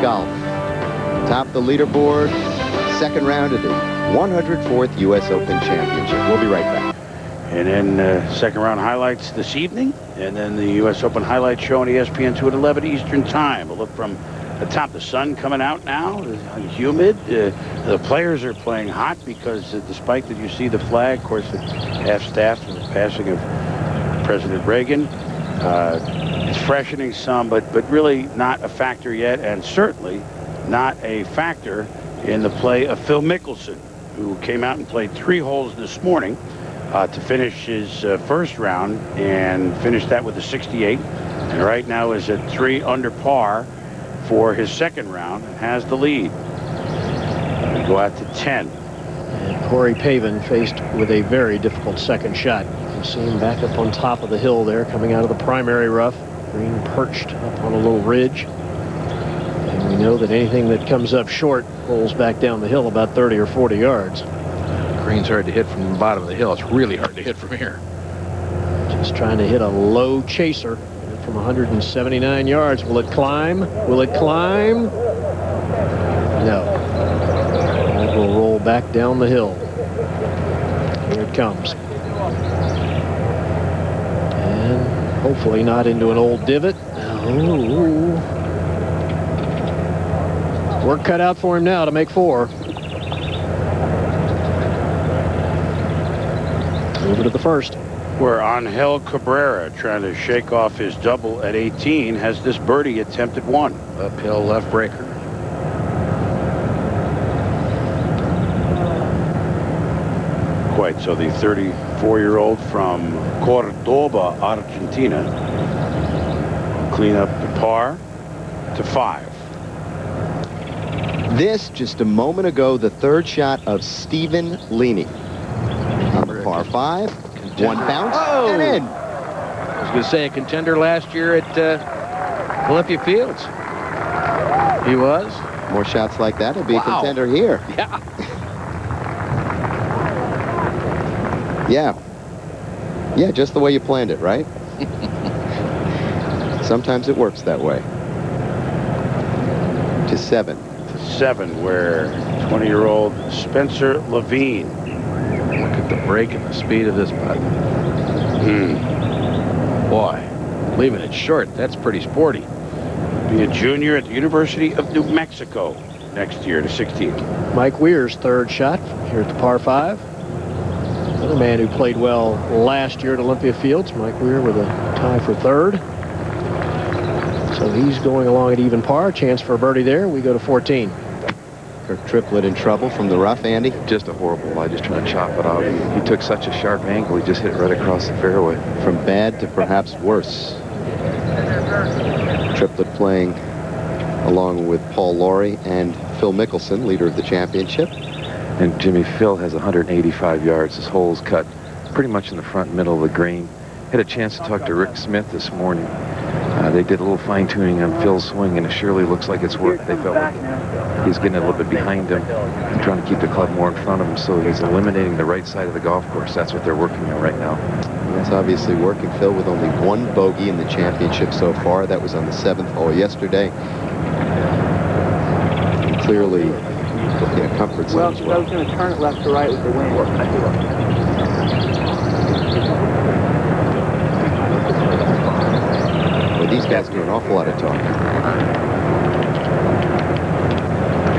Golf. Top the leaderboard, second round of the 104th U.S. Open Championship. We'll be right back.
And then second round highlights this evening, and then the U.S. Open highlight show on ESPN 2 at 11 Eastern Time. A look from the top. The sun coming out now, humid. The players are playing hot because despite that you see the flag, of course, the half-staff and the passing of President Reagan. It's freshening some, but really not a factor yet, and certainly not a factor in the play of Phil Mickelson, who came out and played 3 holes this morning to finish his first round and finished that with a 68, and right now is at 3 under par for his second round and has the lead. We go out to 10.
And Corey Pavin faced with a very difficult second shot. You see him back up on top of the hill there, coming out of the primary rough. Green perched up on a little ridge. And we know that anything that comes up short rolls back down the hill about 30 or 40 yards.
Green's hard to hit from the bottom of the hill. It's really hard to hit from here.
Just trying to hit a low chaser from 179 yards. Will it climb? Will it climb? No. It will roll back down the hill. Here it comes. Hopefully not into an old divot. Ooh. Work cut out for him now to make 4. Over to the first.
Where Angel Cabrera, trying to shake off his double at 18, has this birdie attempted one.
Uphill left breaker.
Quite so. The 34-year-old from Cordoba, Argentina, clean up the par to 5.
This, just a moment ago, the third shot of Stephen Leaney on the par 5. One bounce and in.
I was going to say a contender last year at Olympia Fields. He was.
More shots like that, he'll be a contender here.
Yeah.
Yeah, just the way you planned it, right? Sometimes it works that way. To 7.
7, where 20-year-old Spencer Levine.
Look at the break and the speed of this putt. Boy, leaving it short, that's pretty sporty.
Be a junior at the University of New Mexico next year to 16.
Mike Weir's third shot here at the par 5. Another man who played well last year at Olympia Fields. Mike Weir with a tie for third. So he's going along at even par. Chance for a birdie there. We go to 14.
Kirk Triplett in trouble from the rough, Andy.
Just a horrible lie, just trying to chop it out. He took such a sharp angle, he just hit it right across the fairway.
From bad to perhaps worse. Triplett playing along with Paul Lawrie and Phil Mickelson, leader of the championship.
And Jimmy, Phil has 185 yards. His hole's cut pretty much in the front middle of the green. Had a chance to talk to Rick Smith this morning. They did a little fine-tuning on Phil's swing, and it surely looks like it's worked. They felt like he's getting a little bit behind him, trying to keep the club more in front of him, so he's eliminating the right side of the golf course. That's what they're working on right now.
That's obviously working. Phil with only one bogey in the championship so far. That was on the 7th hole yesterday. Clearly in a comfort zone as well.
I was going to turn it left to right with the wind.
Well, these guys do an awful lot of talking.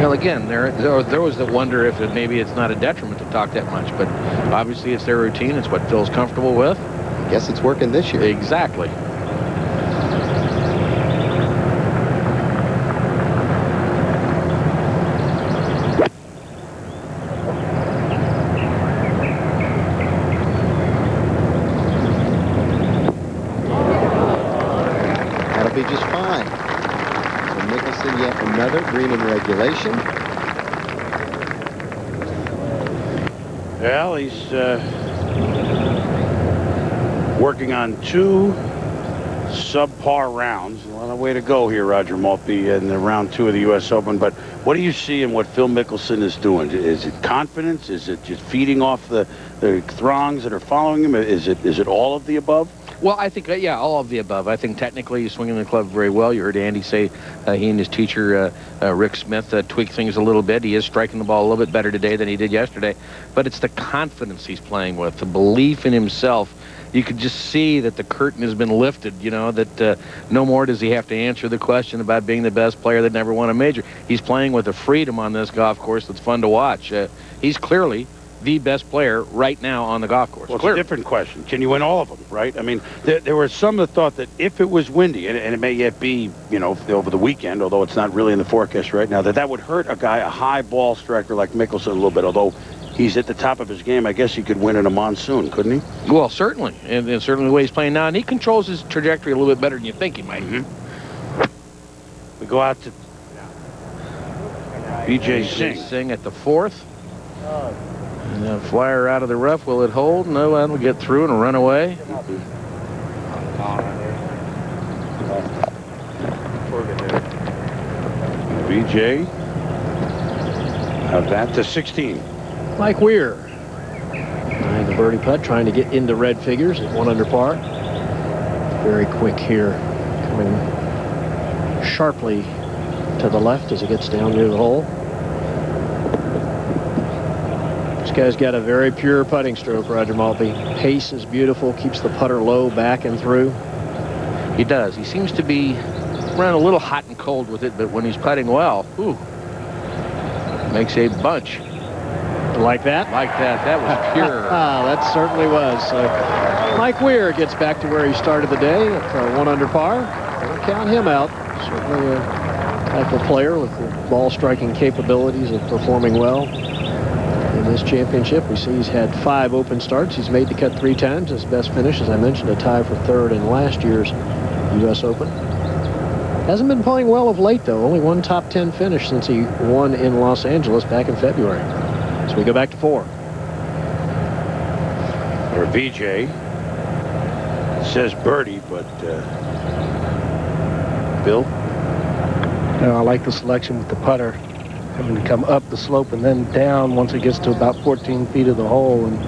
Well, again, there was the wonder if maybe it's not a detriment to talk that much, but obviously it's their routine. It's what Phil's comfortable with.
I guess it's working this year.
Exactly.
That'll be just fine. So Mickelson, yet another green in regulation.
Well, he's working on 2 subpar rounds. A lot of way to go here, Roger Maltby, in the round 2 of the U.S. Open. But what do you see in what Phil Mickelson is doing? Is it confidence? Is it just feeding off the throngs that are following him? Is it all of the above?
Well, I think, yeah, all of the above. I think technically he's swinging the club very well. You heard Andy say he and his teacher, Rick Smith, tweaked things a little bit. He is striking the ball a little bit better today than he did yesterday. But it's the confidence he's playing with, the belief in himself. You could just see that the curtain has been lifted, you know, that no more does he have to answer the question about being the best player that never won a major. He's playing with a freedom on this golf course that's fun to watch. He's clearly the best player right now on the golf course.
Well, it's a different question. Can you win all of them, right? I mean, there were some that thought that if it was windy, and it may yet be, you know, over the weekend, although it's not really in the forecast right now, that would hurt a guy, a high ball striker like Mickelson a little bit, although he's at the top of his game. I guess he could win in a monsoon, couldn't he?
Well, certainly. And certainly the way he's playing now. And he controls his trajectory a little bit better than you think he might.
We go out to B.J. Singh
at the 4th. And a flyer out of the rough. Will it hold? No, that'll get through and run away.
B.J. Of that to 16.
Mike Weir. Behind the birdie putt, trying to get into red figures at 1 under par. Very quick here. Coming sharply to the left as he gets down near the hole. This guy's got a very pure putting stroke, Roger Maltby. Pace is beautiful, keeps the putter low, back and through.
He does. He seems to be running a little hot and cold with it, but when he's putting well, makes a bunch.
Like that?
Like that. That was pure.
That certainly was. So Mike Weir gets back to where he started the day at 1 under par. Don't count him out. Certainly a type of player with the ball striking capabilities of performing well in this championship. We see he's had 5 open starts. He's made the cut 3 times. His best finish, as I mentioned, a tie for 3rd in last year's U.S. Open. Hasn't been playing well of late, though. Only 1 top 10 finish since he won in Los Angeles back in February. So we go back to 4.
Or VJ. Says birdie, but Bill?
I like the selection with the putter. Having to come up the slope and then down once it gets to about 14 feet of the hole. And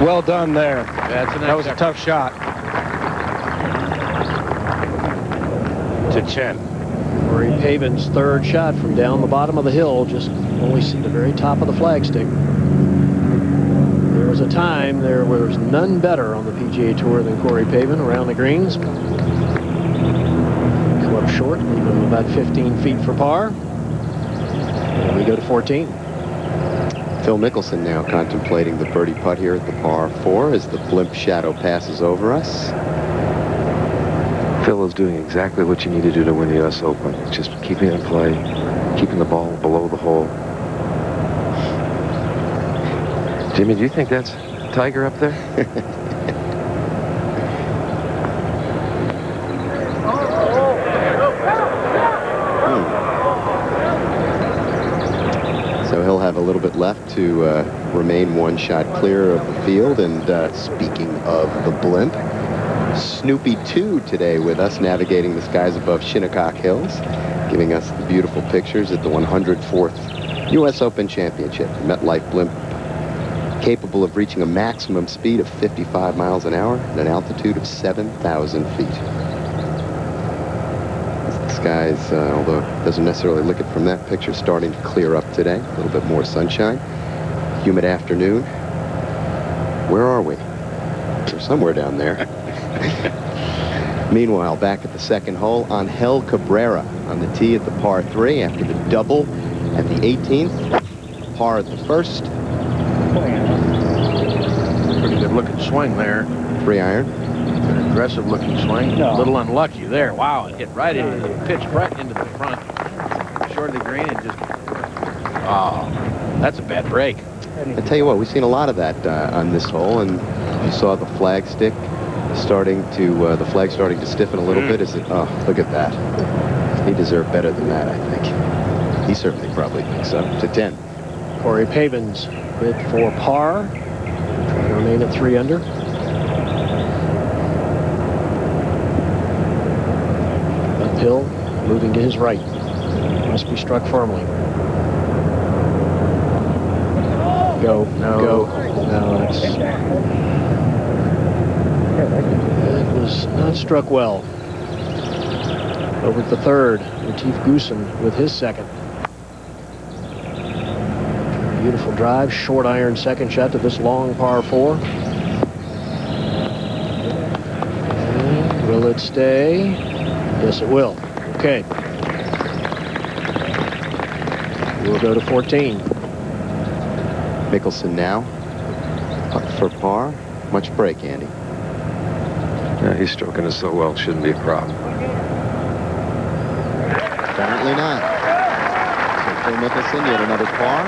well done there. That was a tough shot.
To 10.
Corey Pavin's 3rd shot from down the bottom of the hill. Just only see the very top of the flagstick. There was a time there was none better on the PGA Tour than Corey Pavin around the greens. Come up short, leave him about 15 feet for par. And we go to 14.
Phil Mickelson now contemplating the birdie putt here at the par 4 as the blimp shadow passes over us.
Phil is doing exactly what you need to do to win the U.S. Open. It's just keeping it in play, keeping the ball below the hole. Jimmy, do you think that's Tiger up there?
So he'll have a little bit left to remain 1 shot clear of the field. And speaking of the blimp, Snoopy 2 today with us, navigating the skies above Shinnecock Hills, giving us the beautiful pictures at the 104th U.S. Open Championship. The MetLife blimp capable of reaching a maximum speed of 55 miles an hour at an altitude of 7,000 feet. The skies, although it doesn't necessarily look it from that picture, starting to clear up today. A little bit more sunshine. Humid afternoon. Where are we? We're somewhere down there. Meanwhile, back at the 2nd hole, Angel Cabrera on the tee at the par 3 after the double at the 18th. Par at the 1st.
Pretty good looking swing there.
3 iron.
An aggressive looking swing. A little unlucky there. Wow, it hit right into the pitch, right into the front. Short of the green and just, oh, that's a bad break.
I tell you what, we've seen a lot of that on this hole, and you saw the flag stick starting to, the flag starting to stiffen a little bit. Is it? Oh, look at that. He deserved better than that, I think. He certainly probably thinks so. To 10.
Corey Pavin's bid for par. Trying to remain at 3 under. Uphill, moving to his right. Must be struck firmly. Go.
No.
Go. No, that's... It was not struck well. Over at the 3rd, Latif Goosen with his 2nd. Beautiful drive, short iron 2nd shot to this long par 4. And will it stay? Yes, it will. Okay. We'll go to 14.
Mickelson now up for par. Much break, Andy.
Yeah, he's stroking it so well, it shouldn't be a problem.
Apparently not. So Phil Mickelson, yet another par.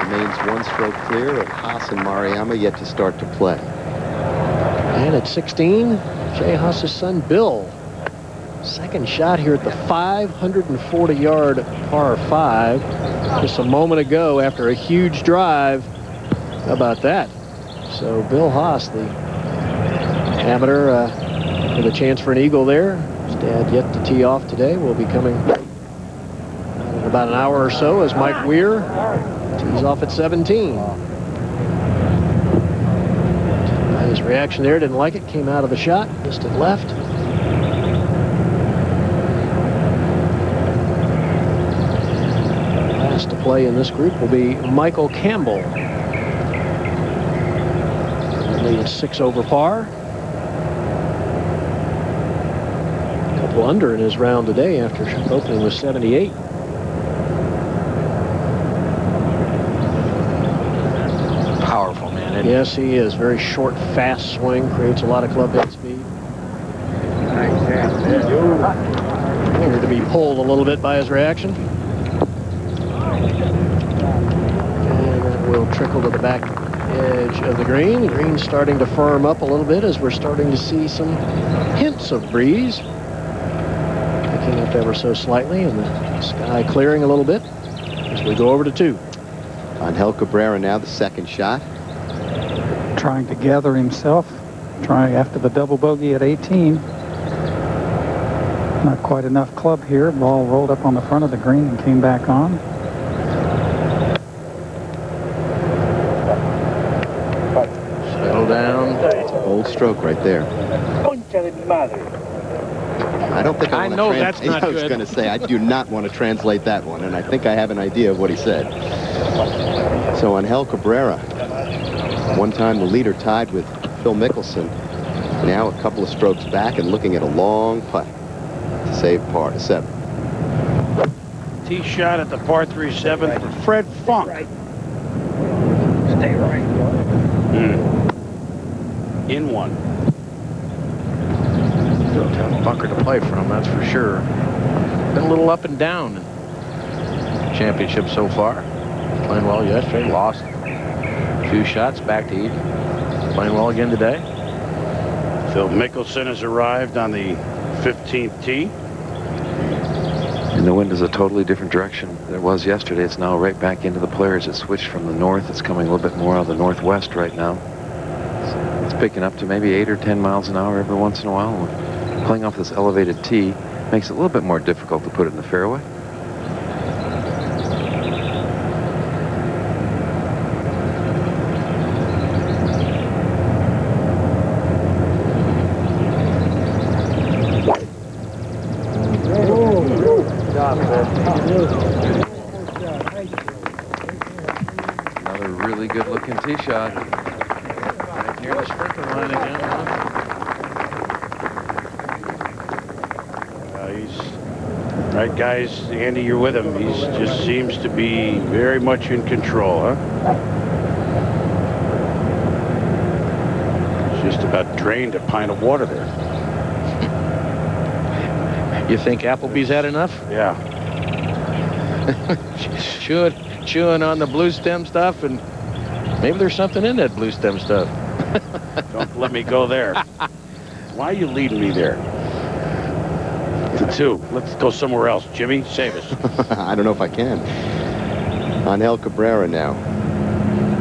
Remains 1 stroke clear of Haas and Maruyama, yet to start to play.
And at 16, Jay Haas's son, Bill. 2nd shot here at the 540-yard par 5. Just a moment ago after a huge drive. How about that? So Bill Haas, the amateur, with a chance for an eagle there. His dad yet to tee off today. Will be coming in about an hour or so as Mike Weir tees off at 17. His reaction there, didn't like it, came out of the shot, missed it left. Last to play in this group will be Michael Campbell. Currently at 6 over par. A couple under in his round today after opening with 78.
side.
Yes, he is. Very short, fast swing. Creates a lot of club head speed. Appeared to be pulled a little bit by his reaction. And that will trickle to the back edge of the green. The green's starting to firm up a little bit as we're starting to see some hints of breeze. Picking up ever so slightly, and the sky clearing a little bit as we go over to 2.
Angel Cabrera now, the second shot.
Trying to gather himself, trying after the double bogey at 18. Not quite enough club here. Ball rolled up on the front of the green and came back on.
Settle down.
Old stroke right there. I don't think I
know that's not
I was
good.
going to say, I do not want to translate that one, and I think I have an idea of what he said. So Angel Cabrera, one time the leader, tied with Phil Mickelson, now a couple of strokes back and looking at a long putt to save par 7.
Tee shot at the par 3 7th for Fred Funk.
Stay right.
In one.
Tough bunker to play from, that's for sure. Been a little up and down in championship so far. Playing well yesterday, lost a few shots, back to even. Playing well again today.
Phil Mickelson has arrived on the 15th tee.
And the wind is a totally different direction than it was yesterday. It's now right back into the players. It switched from the north. It's coming a little bit more out of the northwest right now. It's picking up to maybe 8 or 10 miles an hour every once in a while. Playing off this elevated tee makes it a little bit more difficult to put it in the fairway. Another really good looking tee shot.
Right near the sprinkler line again.
Right, guys, Andy, you're with him. He just seems to be very much in control, huh? He's just about drained a pint of water there.
You think Applebee's had enough?
Yeah.
chewing on the blue stem stuff, and maybe there's something in that blue stem stuff.
Don't let me go there. Why are you leading me there? To 2. Let's go somewhere else. Jimmy, save us.
I don't know if I can. Angel Cabrera now.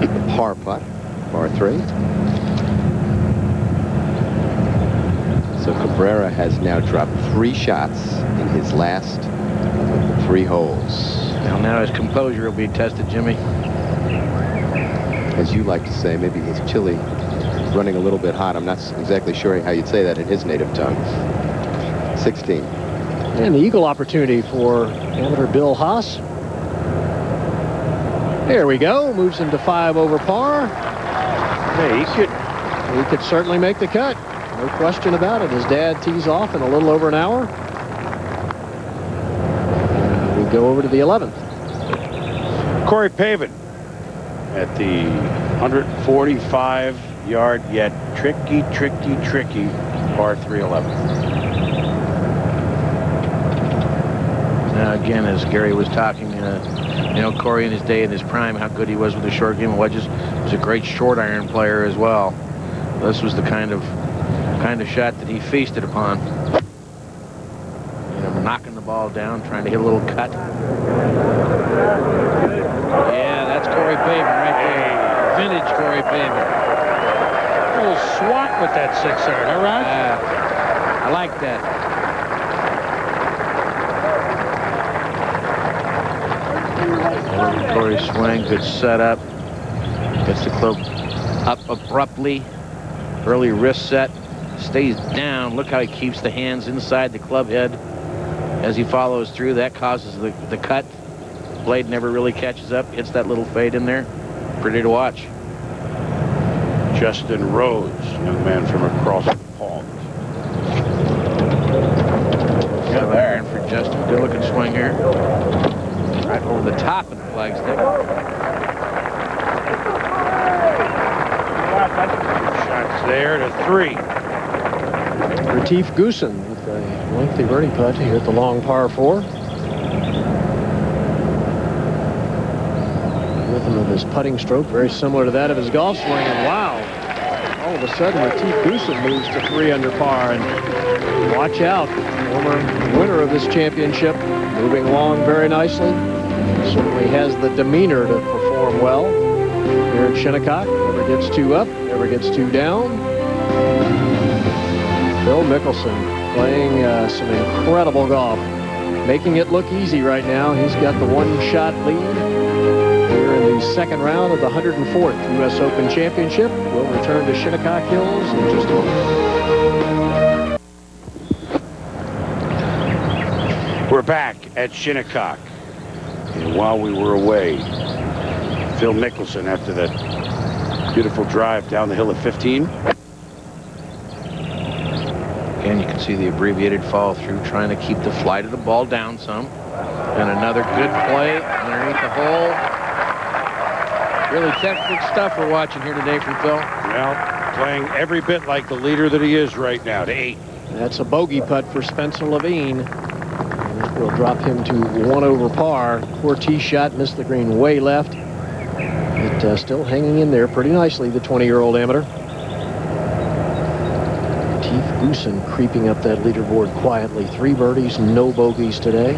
The par putt, par 3. So Cabrera has now dropped 3 shots in his last 3 holes.
Now his composure will be tested, Jimmy.
As you like to say, maybe his chili running a little bit hot. I'm not exactly sure how you'd say that in his native tongue. 16.
And the eagle opportunity for amateur Bill Haas. There we go. Moves him to 5 over par.
Hey,
he could certainly make the cut. No question about it. His dad tees off in a little over an hour. We go over to the 11th.
Corey Pavin at the 145-yard yet tricky par 311.
Now again, as Gary was talking, Corey in his day, in his prime, how good he was with the short game and wedges. He was a great short iron player as well. This was the kind of shot that he feasted upon. Knocking the ball down, trying to hit a little cut. Yeah, that's Corey Pavin right there. Vintage Corey Pavin.
A little swat with that 6-iron, all right?
I like that. Corey swing, good setup. Gets the club up abruptly. Early wrist set. Stays down. Look how he keeps the hands inside the club head as he follows through. That causes the cut. Blade never really catches up. Hits that little fade in there. Pretty to watch.
Justin Rhodes, young man from across the pond.
Good iron for Justin. Good looking swing here. Right over the top of the flagstick.
Shots there to 3.
Retief Goosen with a lengthy birdie putt here at the long par 4. Rhythm of his putting stroke very similar to that of his golf swing, and wow, all of a sudden Retief Goosen moves to 3 under par, and watch out, former winner of this championship, moving along very nicely. Certainly has the demeanor to perform well here at Shinnecock. Never gets 2 up, never gets 2 down. Phil Mickelson playing some incredible golf, making it look easy right now. He's got the 1-shot lead here in the second round of the 104th U.S. Open Championship. We'll return to Shinnecock Hills in just a moment.
We're back at Shinnecock. And while we were away, Phil Mickelson, after that beautiful drive down the hill at 15.
Again, you can see the abbreviated follow through, trying to keep the flight of the ball down some. And another good play underneath the hole. Really technical stuff we're watching here today from Phil.
Well, playing every bit like the leader that he is right now, to 8.
That's a bogey putt for Spencer Levine. Will drop him to 1 over par. Poor tee shot, missed the green way left. But still hanging in there pretty nicely, the 20-year-old amateur. Retief Goosen creeping up that leaderboard quietly. 3 birdies, no bogeys today.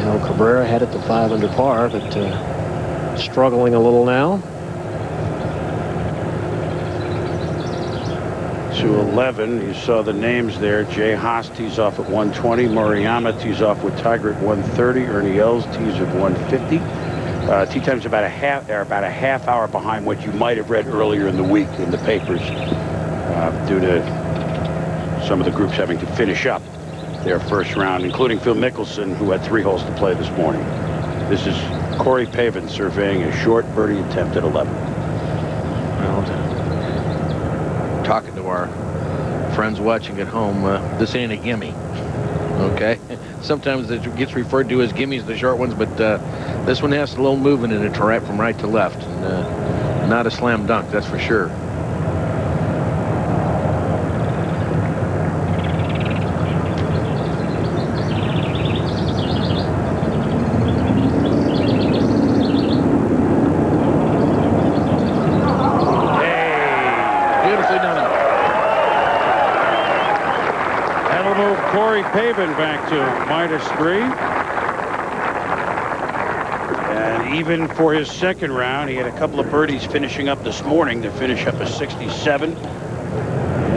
Now Cabrera had it to 5 under par, but struggling a little now.
To 11, you saw the names there. Jay Haas tees off at 120. Murayama tees off with Tiger at 130. Ernie Els tees at 150. Tee time's about a half hour behind what you might have read earlier in the week in the papers, due to some of the groups having to finish up their first round, including Phil Mickelson, who had 3 holes to play this morning. This is Corey Pavin surveying a short birdie attempt at 11.
Well, talking to our friends watching at home, this ain't a gimme. Okay, sometimes it gets referred to as gimmies, the short ones, but this one has a little movement in it from right to left, and not a slam dunk, that's for sure.
Pavin back to -3. And even for his second round, he had a couple of birdies finishing up this morning to finish up a 67.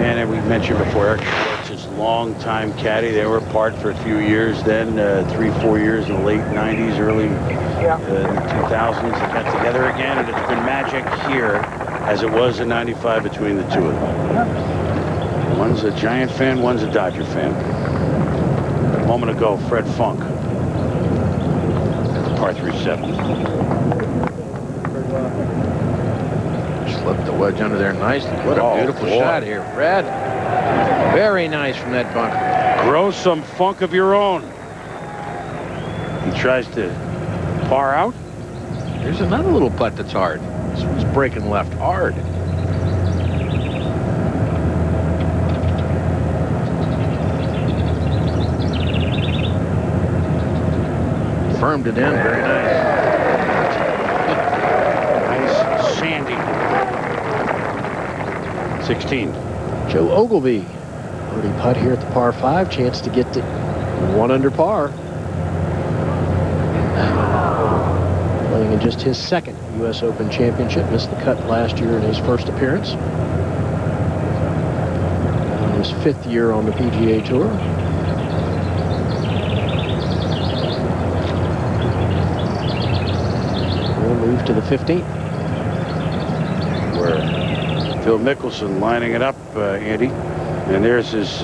And we mentioned before, Eric Schwartz, his longtime caddy. They were apart for a few years then, 3-4 years in the late 90s, early 2000s. They got together again, and it's been magic here as it was in 95 between the two of them. One's a Giant fan, one's a Dodger fan. A moment ago, Fred Funk, par 3-7.
Slipped the wedge under there nicely. What a beautiful shot here, Fred. Very nice from that bunker.
Grow some funk of your own. He tries to par out.
There's another little putt that's hard. This one's breaking left hard. Firmed it in, very nice.
Nice sandy. 16.
Joe Ogilvy, birdie putt here at the par 5, chance to get to 1 under par. Playing in just his second U.S. Open Championship, missed the cut last year in his first appearance. On his 5th year on the PGA Tour. Move to the 15th.
Where Phil Mickelson lining it up, Andy. And there's his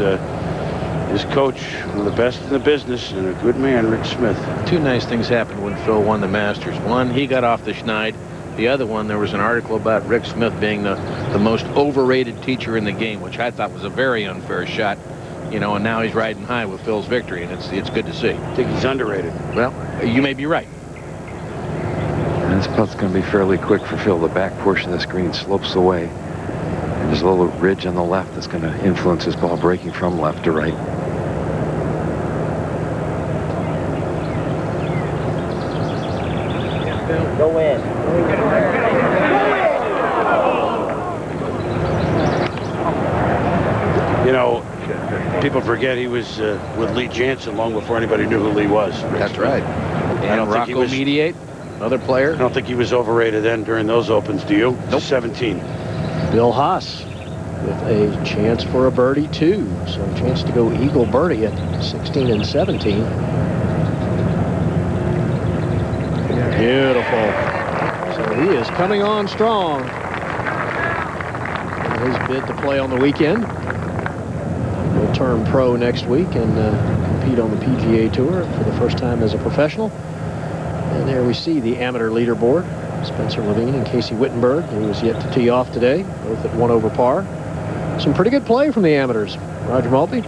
coach, one of the best in the business, and a good man, Rick Smith.
2 nice things happened when Phil won the Masters. One, he got off the schneid. The other one, there was an article about Rick Smith being the most overrated teacher in the game, which I thought was a very unfair shot. You know, and now he's riding high with Phil's victory, and it's good to see.
I think he's underrated.
Well, you may be right.
And this putt's going to be fairly quick for Phil. The back portion of this green slopes away. And there's a little ridge on the left that's going to influence his ball breaking from left to right.
Go in.
You know, people forget he was with Lee Jansen long before anybody knew who Lee was.
That's right.
I don't
And
think he
Rocco
was,
Mediate, another player.
I don't think he was overrated then during those opens, do you?
Nope.
17.
Bill Haas with a chance for a birdie too. So a chance to go eagle birdie at 16 and 17. Beautiful. So he is coming on strong in his bid to play on the weekend. He'll turn pro next week and compete on the PGA Tour for the first time as a professional. And there we see the amateur leaderboard. Spencer Levine and Casey Wittenberg, who was yet to tee off today, both at 1 over par. Some pretty good play from the amateurs. Roger Maltby?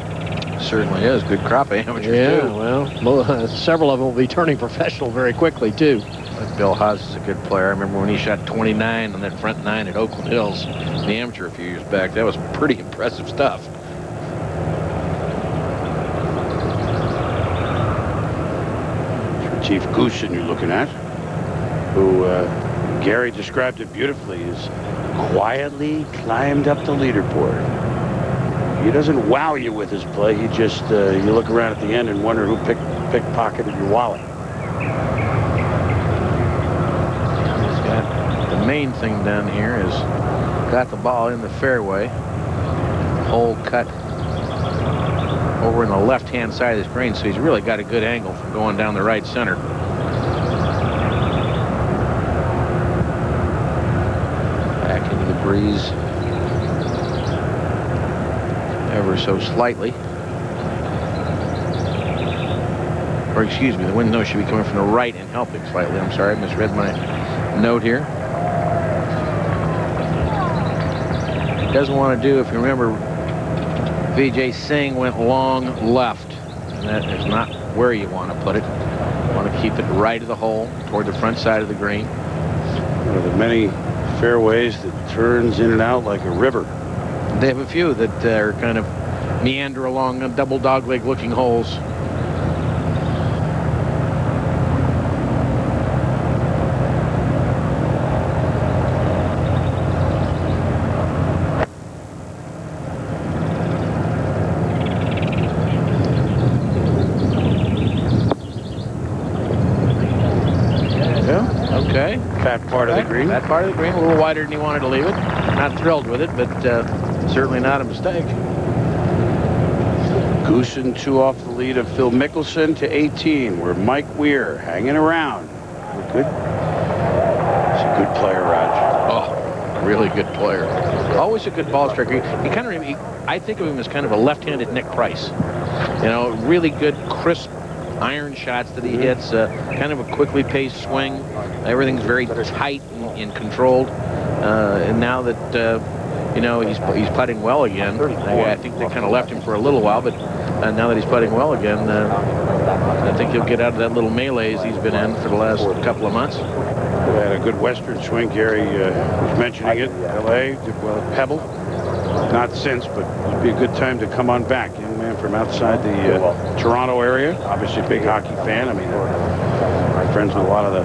Certainly is. Good crop of amateurs,
Yeah,
too.
well, several of them will be turning professional very quickly, too.
But Bill Haas is a good player. I remember when he shot 29 on that front 9 at Oakland Hills in the amateur a few years back. That was pretty impressive stuff.
Chief Goosen you're looking at, who Gary described it beautifully, is quietly climbed up the leaderboard. He doesn't wow you with his play. He just, you look around at the end and wonder who pickpocketed your wallet.
He's got the main thing done here is got the ball in the fairway. Hole cut over in the left-hand side of the green, so he's really got a good angle from going down the right center. Back into the breeze ever so slightly. Or excuse me, the wind should be coming from the right and helping slightly. I'm sorry, I misread my note here. Doesn't want to do, if you remember, Vijay Singh went long left, and that is not where you want to put it. You want to keep it right of the hole, toward the front side of the green.
One of the many fairways that turns in and out like a river.
They have a few that are kind of meander along double dogleg looking holes. Okay.
Fat part of the green.
That part of the green, a little wider than he wanted to leave it. Not thrilled with it, but certainly not a mistake.
Goosen 2 off the lead of Phil Mickelson to 18, where Mike Weir hanging around. Good. He's a good player, Raj.
Oh, really good player. Always a good ball striker. He kind of, I think of him as kind of a left-handed Nick Price. You know, really good, crisp iron shots that he hits. Kind of a quickly paced swing. Everything's very tight and controlled. And now that you know, he's putting well again. I think they kind of left him for a little while, but now that he's putting well again, I think he'll get out of that little melees he's been in for the last couple of months.
He had a good western swing. Gary was mentioning it. L.A. did well at Pebble. Not since, but it would be a good time to come on back. Young man from outside the Toronto area. Obviously a big hockey fan. I mean, my friends with a lot of the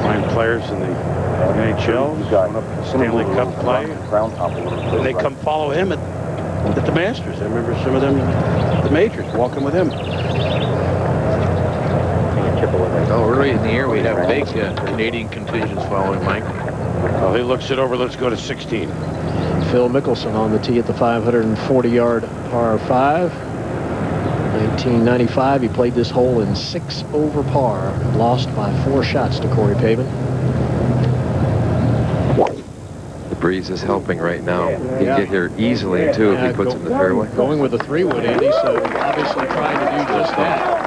fine players in the NHL. Stanley Cup play. And they come follow him at the Masters. I remember some of them at the majors walking with him.
Oh, early in the year, we'd have big Canadian contingents following Mike.
Well, he looks it over. Let's go to 16.
Phil Mickelson on the tee at the 540-yard par 5. 1995, he played this hole in 6 over par. Lost by 4 shots to Corey Pavin.
The breeze is helping right now. He can get here easily, too, if he puts it in the fairway.
Going with a 3-wood, Andy, so obviously trying to do just that.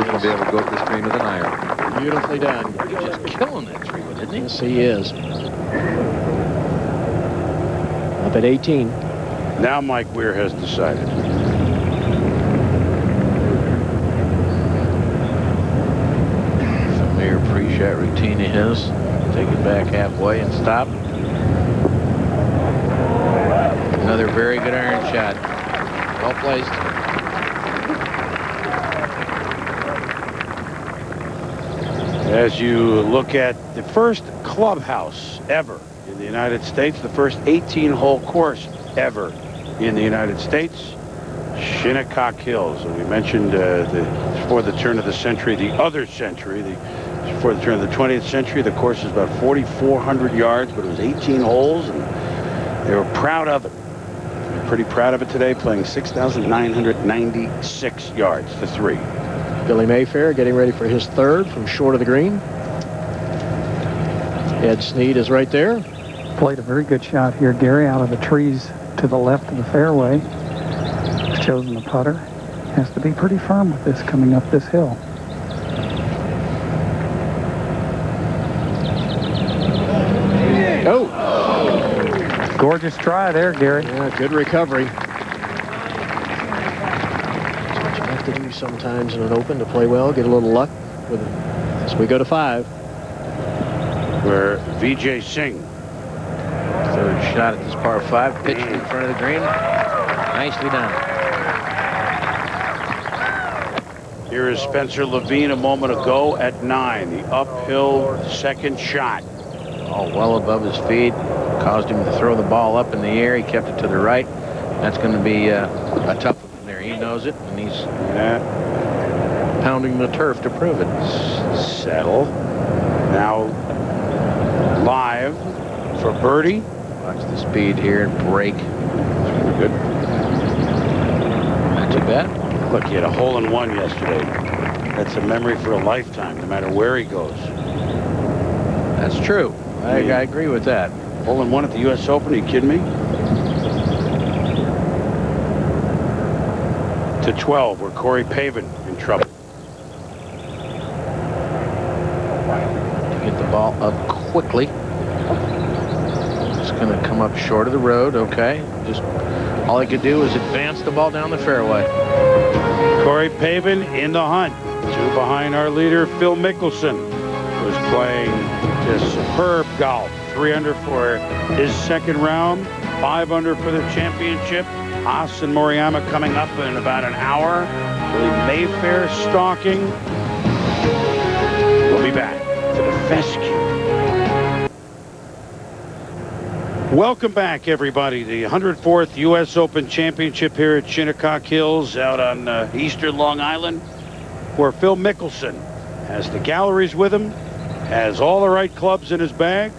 He'll be able to go up this green with an iron.
Beautifully done.
He's just killing that 3-wood, isn't he?
Yes, he is. Up at 18.
Now Mike Weir has decided.
shot routine of his. Take it back halfway and stop. Another very good iron shot. Well placed.
As you look at the first clubhouse ever in the United States, the first 18-hole course ever in the United States, Shinnecock Hills. And we mentioned before the turn of the century, the other century, before the turn of the 20th century, the course is about 4,400 yards, but it was 18 holes, and they were proud of it. They're pretty proud of it today, playing 6,996 yards to 3.
Billy Mayfair getting ready for his third from short of the green. Ed Snead is right there.
Played a very good shot here, Gary, out of the trees to the left of the fairway. He's chosen the putter. Has to be pretty firm with this coming up this hill.
Oh!
Gorgeous try there, Gary.
Yeah, good recovery. That's what you have to do sometimes in an Open to play well, get a little luck with it. So we go to 5.
Where Vijay Singh.
Third shot at this par 5. Pitched in front of the green. Nicely done.
Here is Spencer Levine a moment ago at 9. The uphill second shot.
Oh, well above his feet. Caused him to throw the ball up in the air. He kept it to the right. That's going to be a tough one there. He knows it, and he's pounding the turf to prove it.
Settle. Now live for birdie.
Watch the speed here and break. That's good. Not too bad.
Look, he had a hole-in-one yesterday. That's a memory for a lifetime, no matter where he goes.
That's true. I agree with that.
Hole-in-one at the U.S. Open, are you kidding me? To 12, where Corey Pavin in trouble.
To get the ball up quickly. It's going to come up short of the road, okay. Just all he could do is advance the ball down the fairway.
Corey Pavin in the hunt. 2 behind our leader, Phil Mickelson, who's playing this superb golf. 3 under for his second round, 5 under for the championship. Haas and Moriyama coming up in about an hour. Billy Mayfair stalking. We'll be back to the fescue. Welcome back, everybody. The 104th U.S. Open Championship here at Shinnecock Hills out on eastern Long Island, where Phil Mickelson has the galleries with him, has all the right clubs in his bags.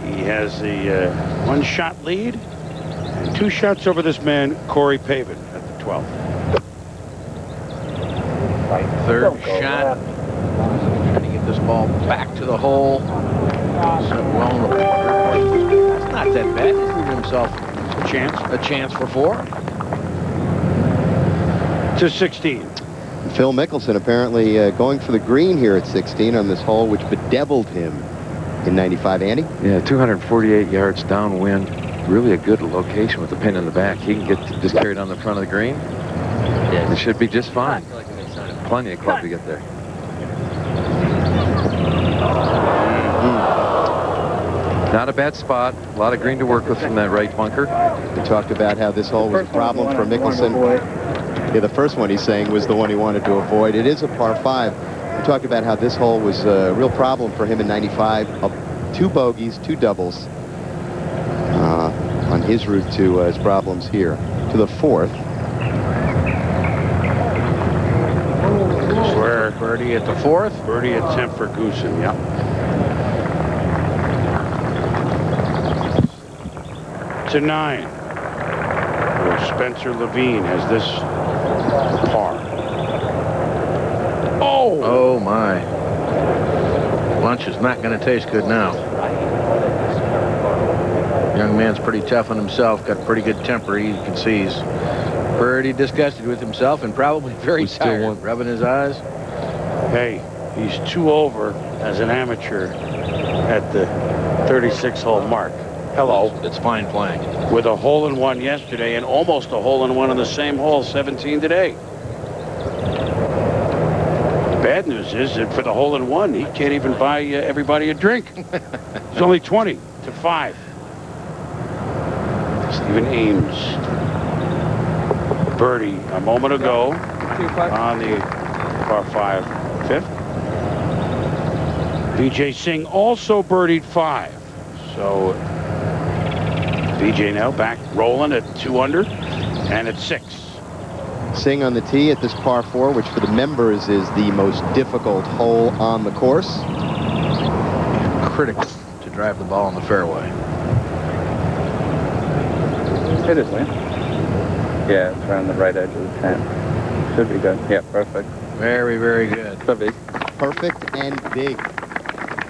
He has the 1-shot lead and 2 shots over this man, Corey Pavin, at the 12th.
Third shot. Trying to get this ball back to the hole. That's not that bad. He's giving himself a chance for 4.
To 16.
Phil Mickelson apparently going for the green here at 16 on this hole, which bedeviled him in 95. Andy?
Yeah, 248 yards downwind. Really a good location with the pin in the back. He can get just carried on the front of the green. It should be just fine. Plenty of club to get there. Not a bad spot. A lot of green to work with from that right bunker.
We talked about how this hole was a problem for Mickelson. Yeah, the first one he's saying was the one he wanted to avoid. It is a par 5. We talked about how this hole was a real problem for him in 95. 2 bogeys, 2 doubles on his route to his problems here. To the 4th.
Where
birdie at the 4th.
Birdie attempt for Goosen, yep. To 9. Where Spencer Levine has this par.
Oh my. Lunch is not going to taste good now. Young man's pretty tough on himself, got pretty good temper. You can see he's pretty disgusted with himself and probably very tired, rubbing his eyes.
Hey, he's 2 over as an amateur at the 36-hole mark. Hello.
It's fine playing.
With a hole-in-one yesterday and almost a hole-in-one on the same hole, 17 today. Bad news is that for the hole-in-one, he can't even buy everybody a drink. It's only 20 to 5. Stephen Ames. Birdie a moment ago on the par 5 fifth. Vijay Singh also birdied 5. So Vijay now back rolling at 2 under and at 6.
Singh on the tee at this par 4, which for the members is the most difficult hole on the course.
Critical to drive the ball in the fairway.
Hit it, Wayne. Yeah, it's around the right edge of the 10. Should be good. Yeah, perfect.
Very, very good.
Should be.
Perfect and big.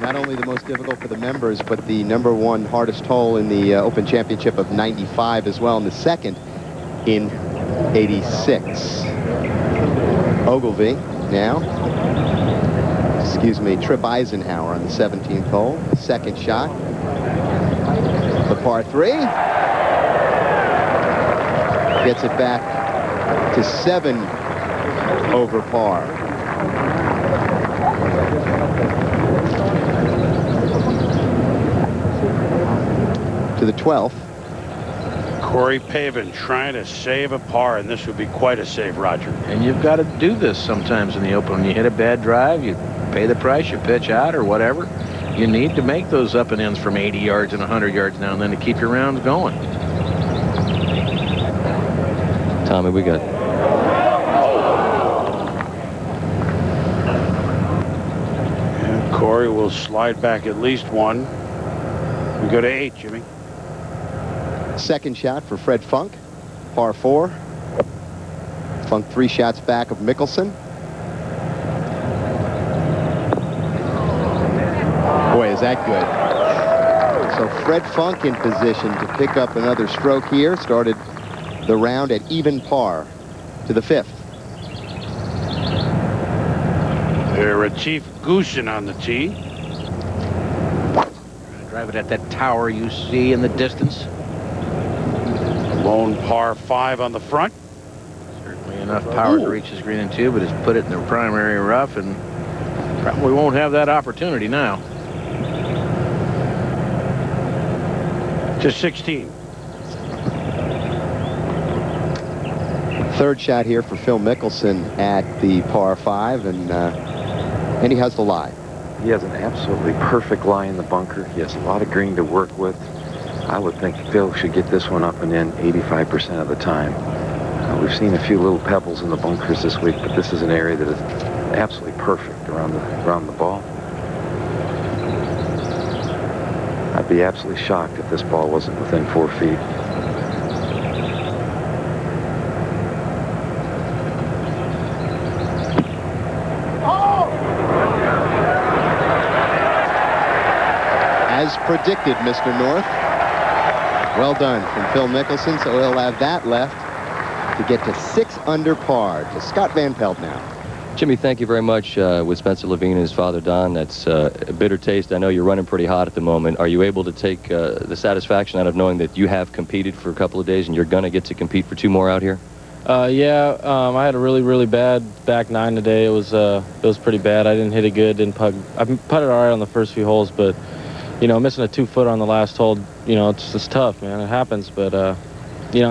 Not only the most difficult for the members, but the #1 hardest hole in the Open Championship of '95 as well, and the second in '86. Ogilvy now. Excuse me, Trip Eisenhower on the 17th hole. Second shot. The par 3. Gets it back to 7 over par. To the 12th.
Corey Pavin trying to save a par, and this would be quite a save, Roger.
And you've got to do this sometimes in the Open. When you hit a bad drive, you pay the price, you pitch out or whatever. You need to make those up and ins from 80 yards and 100 yards now and then to keep your rounds going.
Tommy, we got.
And Corey will slide back at least 1. We go to 8, Jimmy.
Second shot for Fred Funk, par 4. Funk 3 shots back of Mickelson. Boy, is that good. So Fred Funk in position to pick up another stroke here. Started the round at even par to the 5th.
Retief Goosen on the tee.
Drive it at that tower you see in the distance.
Lone par 5 on the front.
Certainly enough power to reach his green and 2, but has put it in the primary rough and probably won't have that opportunity now.
To 16.
Third shot here for Phil Mickelson at the par 5, and he has the lie.
He has an absolutely perfect lie in the bunker. He has a lot of green to work with. I would think Phil should get this one up and in 85% of the time. We've seen a few little pebbles in the bunkers this week, but this is an area that is absolutely perfect around the ball. I'd be absolutely shocked if this ball wasn't within 4 feet.
As predicted, Mr. North. Well done from Phil Mickelson, so he'll have that left to get to 6 under par. To Scott Van Pelt now.
Jimmy, thank you very much with Spencer Levine and his father, Don. That's a bitter taste. I know you're running pretty hot at the moment. Are you able to take the satisfaction out of knowing that you have competed for a couple of days and you're going to get to compete for 2 more out here?
Yeah, I had a really bad back 9 today. It was pretty bad. I didn't hit it good. I putted all right on the first few holes, but you know, missing a 2-footer on the last hole, you know, it's just tough, man. It happens, but you know,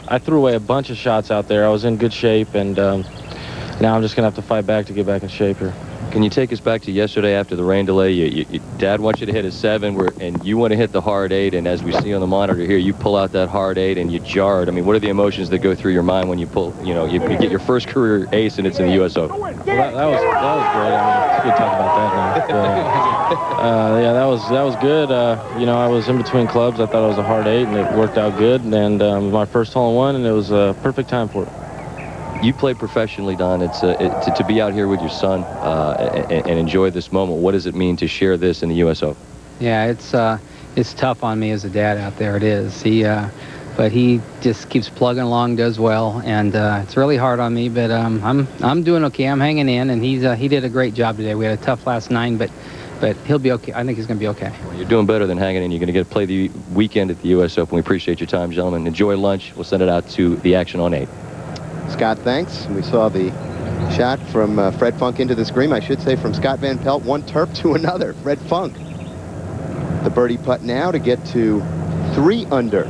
I threw away a bunch of shots out there. I was in good shape, and now I'm just gonna have to fight back to get back in shape here.
Can you take us back to yesterday after the rain delay? Dad wants you to hit a 7, and you want to hit the hard 8, and as we see on the monitor here, you pull out that hard 8 and you jarred. I mean, what are the emotions that go through your mind when you pull, you know, you get your first career ace and it's in the U.S. Open?
Well, that was great. I mean, it's good to talk about that now. Yeah, that was good. You know, I was in between clubs. I thought it was a hard 8, and it worked out good. And it was my first hole-in-one, and it was a perfect time for it.
You play professionally, Don. To be out here with your son and enjoy this moment. What does it mean to share this in the U.S. Open?
Yeah, it's tough on me as a dad out there. It is. But he just keeps plugging along, does well, and it's really hard on me. But I'm doing okay. I'm hanging in, and he did a great job today. We had a tough last 9, but he'll be okay. I think he's going to be okay.
Well, you're doing better than hanging in. You're going to get to play the weekend at the U.S. Open. We appreciate your time, gentlemen. Enjoy lunch. We'll send it out to the action on 8.
Scott, thanks. We saw the Shot from Fred Funk into the screen, I should say, from Scott Van Pelt, one terp to another. Fred Funk. The birdie putt now to get to 3 under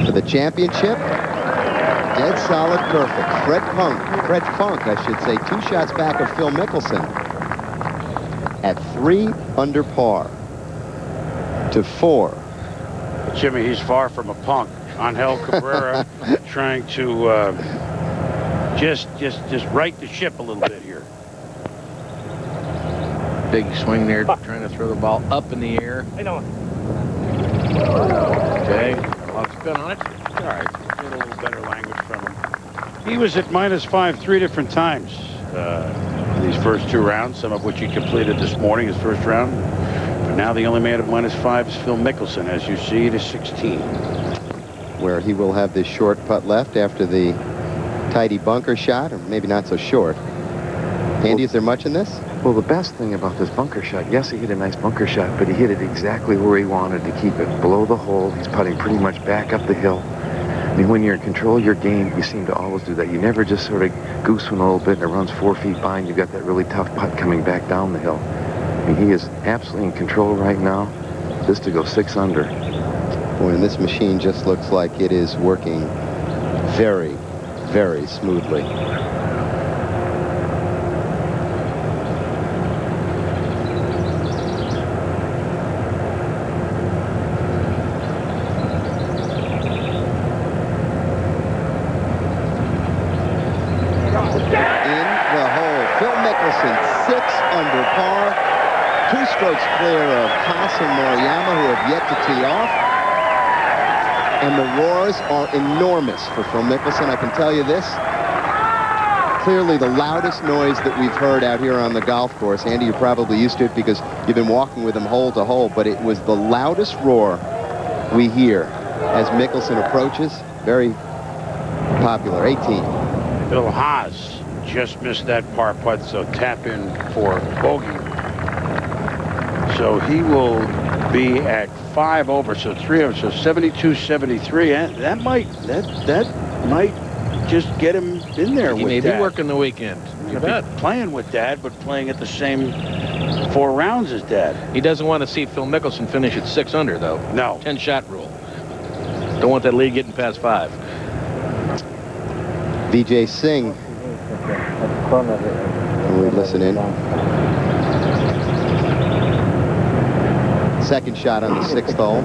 for the championship. Dead solid, perfect. Fred Funk, I should say, 2 shots back of Phil Mickelson at 3 under par to 4.
Jimmy, he's far from a punk. Angel Cabrera trying to just right the ship a little bit here.
Big swing there, trying to throw the ball up in the air.
I know.
Okay, lots of spin on it.
All right, get a little better language from him. He was at -5 3 different times these first 2 rounds, some of which he completed this morning, his first round. But now the only man at -5 is Phil Mickelson, as you see, to 16.
Where he will have this short putt left after the tidy bunker shot, or maybe not so short. Andy, is there much in this?
Well, the best thing about this bunker shot, yes, he hit a nice bunker shot, but he hit it exactly where he wanted to keep it, below the hole. He's putting pretty much back up the hill. I mean, when you're in control of your game, you seem to always do that. You never just sort of goose one a little bit and it runs 4 feet by and you've got that really tough putt coming back down the hill. I mean, he is absolutely in control right now. This to go 6 under.
Boy, and this machine just looks like it is working very, very smoothly. Par, 2 strokes clear of Haas and Moriyama, who have yet to tee off. And the roars are enormous for Phil Mickelson, I can tell you this. Clearly the loudest noise that we've heard out here on the golf course. Andy, you're probably used to it because you've been walking with him hole to hole, but it was the loudest roar we hear as Mickelson approaches. Very popular, 18.
Bill Haas just missed that par putt, so tap in for bogey. So he will be at 5 over, so 3 over, so 72-73, and that might just get him in there.
He
with
may
Dad.
be working the weekend. You bet.
Playing with Dad, but playing at the same 4 rounds as Dad.
He doesn't want to see Phil Mickelson finish at 6 under, though.
No.
10-shot rule. Don't want that lead getting past 5.
Vijay Singh. We listen in. Second shot on the 6th hole.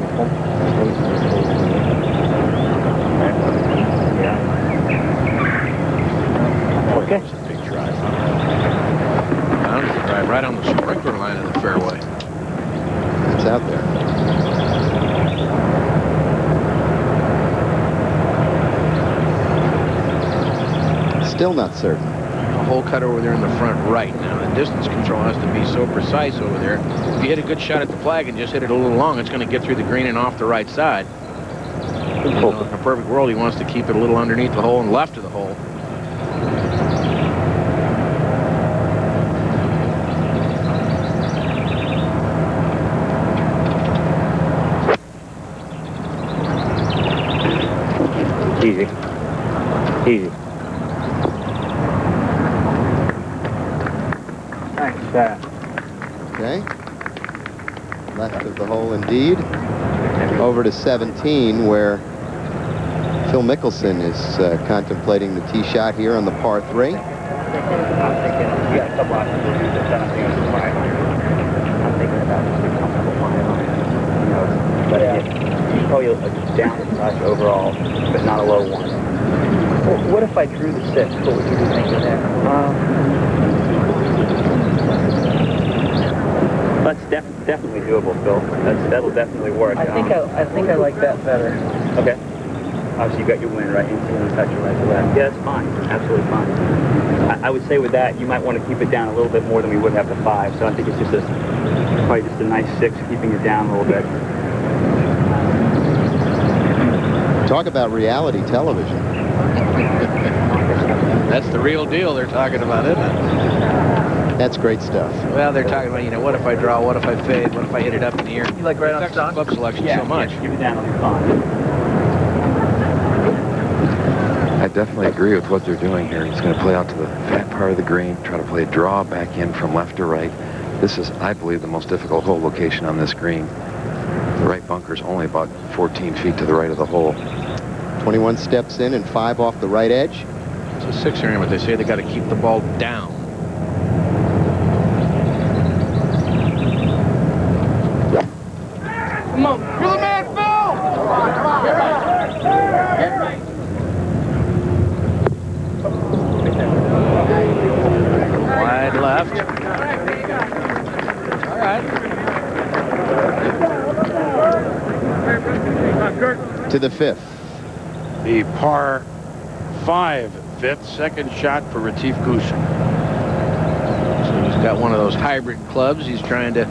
Okay. It's a big drive. Drive right on the sprinkler line of the fairway.
It's out there. Still not certain.
A hole cut over there in the front right. Now, the distance control has to be so precise over there. If you hit a good shot at the flag and just hit it a little long, it's going to get through the green and off the right side. In a perfect world, he wants to keep it a little underneath the hole and left of the hole.
Easy. Easy. Nice shot.
Okay. Left of the hole indeed. Over to 17, where Phil Mickelson is contemplating the tee shot here on the par 3.
I'm thinking, you got a couple options to do this. I don't think it's 500. I'm thinking about just a comfortable 500. You know, but you probably a down touch overall, but not a low one. Well, what if I drew the 6? What would you be thinking there? That's definitely doable, Phil. That'll definitely work. I think I like that better. Okay. Obviously, you got your win right into the touch right to left. Yeah, that's fine. Absolutely fine. I would say with that, you might want to keep it down a little bit more than we would have to 5. So I think it's just probably just a nice 6, keeping it down a little bit.
Talk about reality television.
That's the real deal they're talking about, isn't it?
That's great stuff.
Well, they're talking about, you know, what if I draw, what if I fade, what if I hit it up in the air?
You like right on stock?
Club selection so much.
Yeah, keep it down on the fine.
definitely agree with what they're doing here. He's going to play out to the fat part of the green, try to play a draw back in from left to right. This is, I believe, the most difficult hole location on this green. The right bunker is only about 14 feet to the right of the hole.
21 steps in and 5 off the right edge.
It's a 6 iron, but they say they got to keep the ball down.
Come on, you're the man, Phil! Get right.
Wide left. All right.
To the 5th.
The par 5 fifth, second shot for Retief Goosen.
So he's got one of those hybrid clubs. He's trying to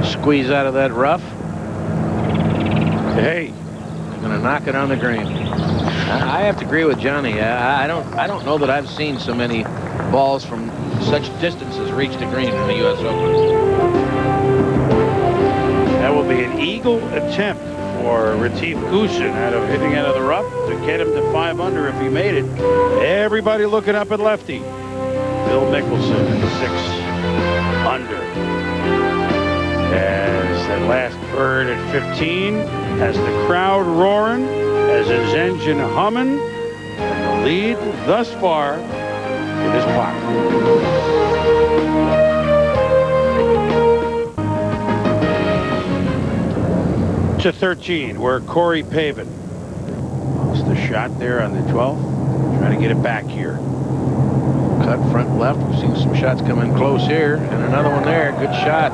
squeeze out of that rough.
Hey,
going to knock it on the green. I have to agree with Johnny. I don't know that I've seen so many balls from such distances reach the green in the U.S. Open.
That will be an eagle attempt for Retief Goosen out of hitting out of the rough to get him to 5 under if he made it. Everybody looking up at lefty. Phil Mickelson at 6 under. As that last bird at 15 has the crowd roaring, has his engine humming, and the lead thus far in his pocket. To 13, where Corey Pavin lost the shot there on the 12th. Trying to get it back here.
Cut front left. We've seen some shots come in close here, and another one there. Good shot.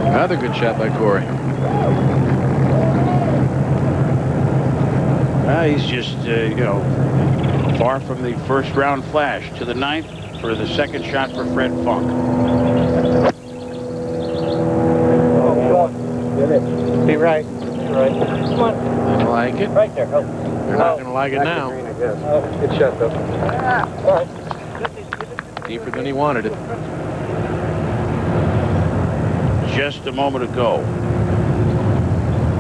Another good shot by Corey.
He's just, you know, far from the first round flash. To the 9th for the second shot for Fred Funk.
Be right. Be right. Come on.
They like it.
Right there. Help.
They're not going to like it now.
Good shot, though. All right.
Deeper than he wanted it.
Just a moment ago.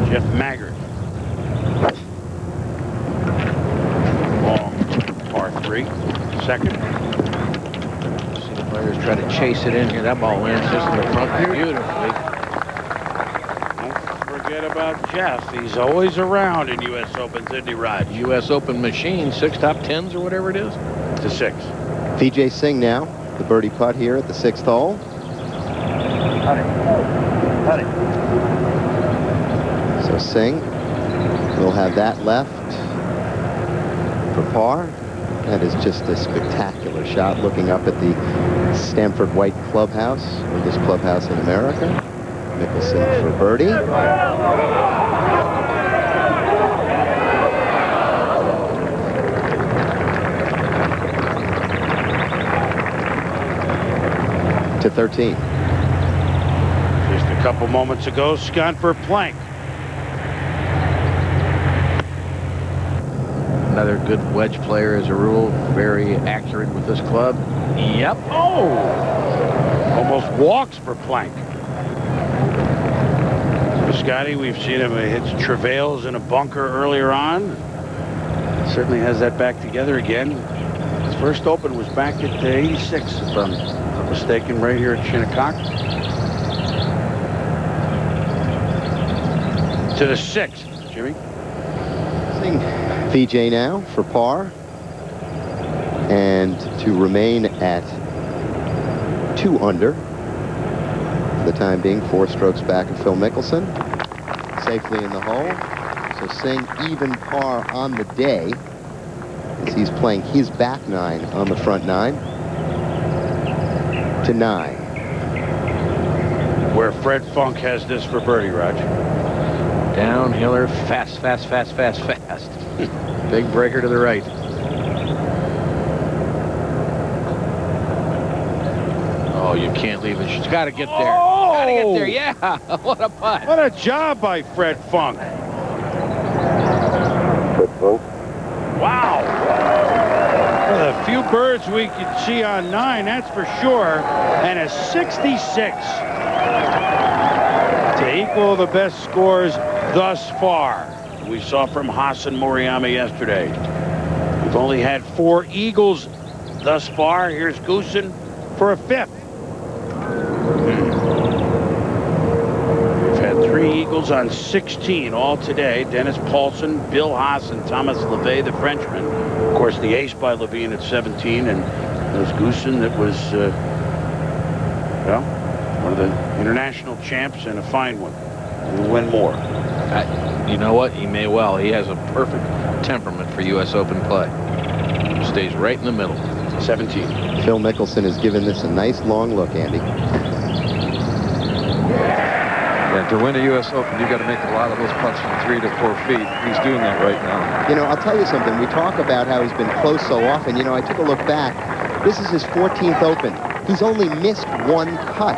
Jeff Maggart. Long par 3. Second.
See the players try to chase it in here. That ball lands just in the front beautifully.
Forget about Jeff. He's always around in U.S. Opens, isn't he, Rod?
U.S. Open machine, 6 top 10s or whatever it is.
To 6.
Vijay Singh now, the birdie putt here at the 6th hole. So Singh will have that left for par. That is just a spectacular shot looking up at the Stamford White Clubhouse, oldest clubhouse in America. Mickelson for birdie. To 13.
Just a couple moments ago, Scott Verplank.
Another good wedge player as a rule. Very accurate with this club. Yep.
Oh! Almost walks Verplank. Scotty, we've seen him hit travails in a bunker earlier on. Certainly has that back together again. His first Open was back at 86, if I'm not mistaken, right here at Shinnecock. To the 6th, Jimmy.
Vijay now for par. And to remain at 2 under. For the time being, 4 strokes back of Phil Mickelson. Safely in the hole. So Singh even par on the day as he's playing his back 9 on the front 9. To 9.
Where Fred Funk has this for birdie, Raj.
Downhiller, fast. Big breaker to the right. Oh, you can't leave it. She's got to get there.
Oh!
Got to get there. Yeah, what a putt.
What a job by Fred Funk. Wow. Well, a few birds we could see on 9, that's for sure. And a 66 to equal the best scores thus far. we saw from Hassan Moriyama yesterday. We've only had 4 eagles thus far. Here's Goosen for a 5th. We've had 3 eagles on 16 all today. Dennis Paulson, Bill Haas, and Thomas LeVay, the Frenchman. Of course, the ace by Levine at 17, and there's Goosen that was, well, one of the international champs and a fine one. He'll win more.
You know what? He may well. He has a perfect temperament for U.S. Open play. Stays right in the middle.
17.
Phil Mickelson has given this a nice long look, Andy.
Yeah, to win a U.S. Open, you've got to make a lot of those putts from 3 to 4 feet. He's doing that right now.
You know, I'll tell you something. We talk about how he's been close so often. You know, I took a look back. This is his 14th Open. He's only missed 1 cut.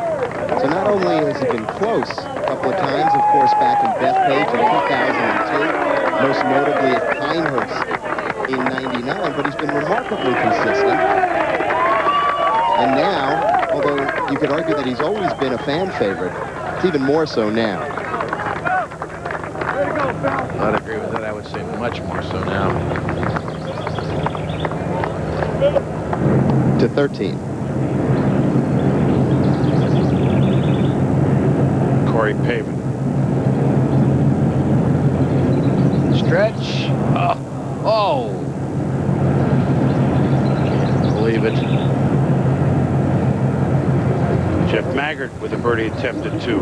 So not only has he been close a couple of times, of course, back in Bethpage in 2002, most notably at Pinehurst in 99, but he's been remarkably consistent. And now, although you could argue that he's always been a fan favorite, it's even more so now.
I'd agree with that. I would say much more so now.
To 13.
Corey Pavin.
Stretch. Oh. Can't believe it.
Jeff Maggart with a birdie attempt at 2.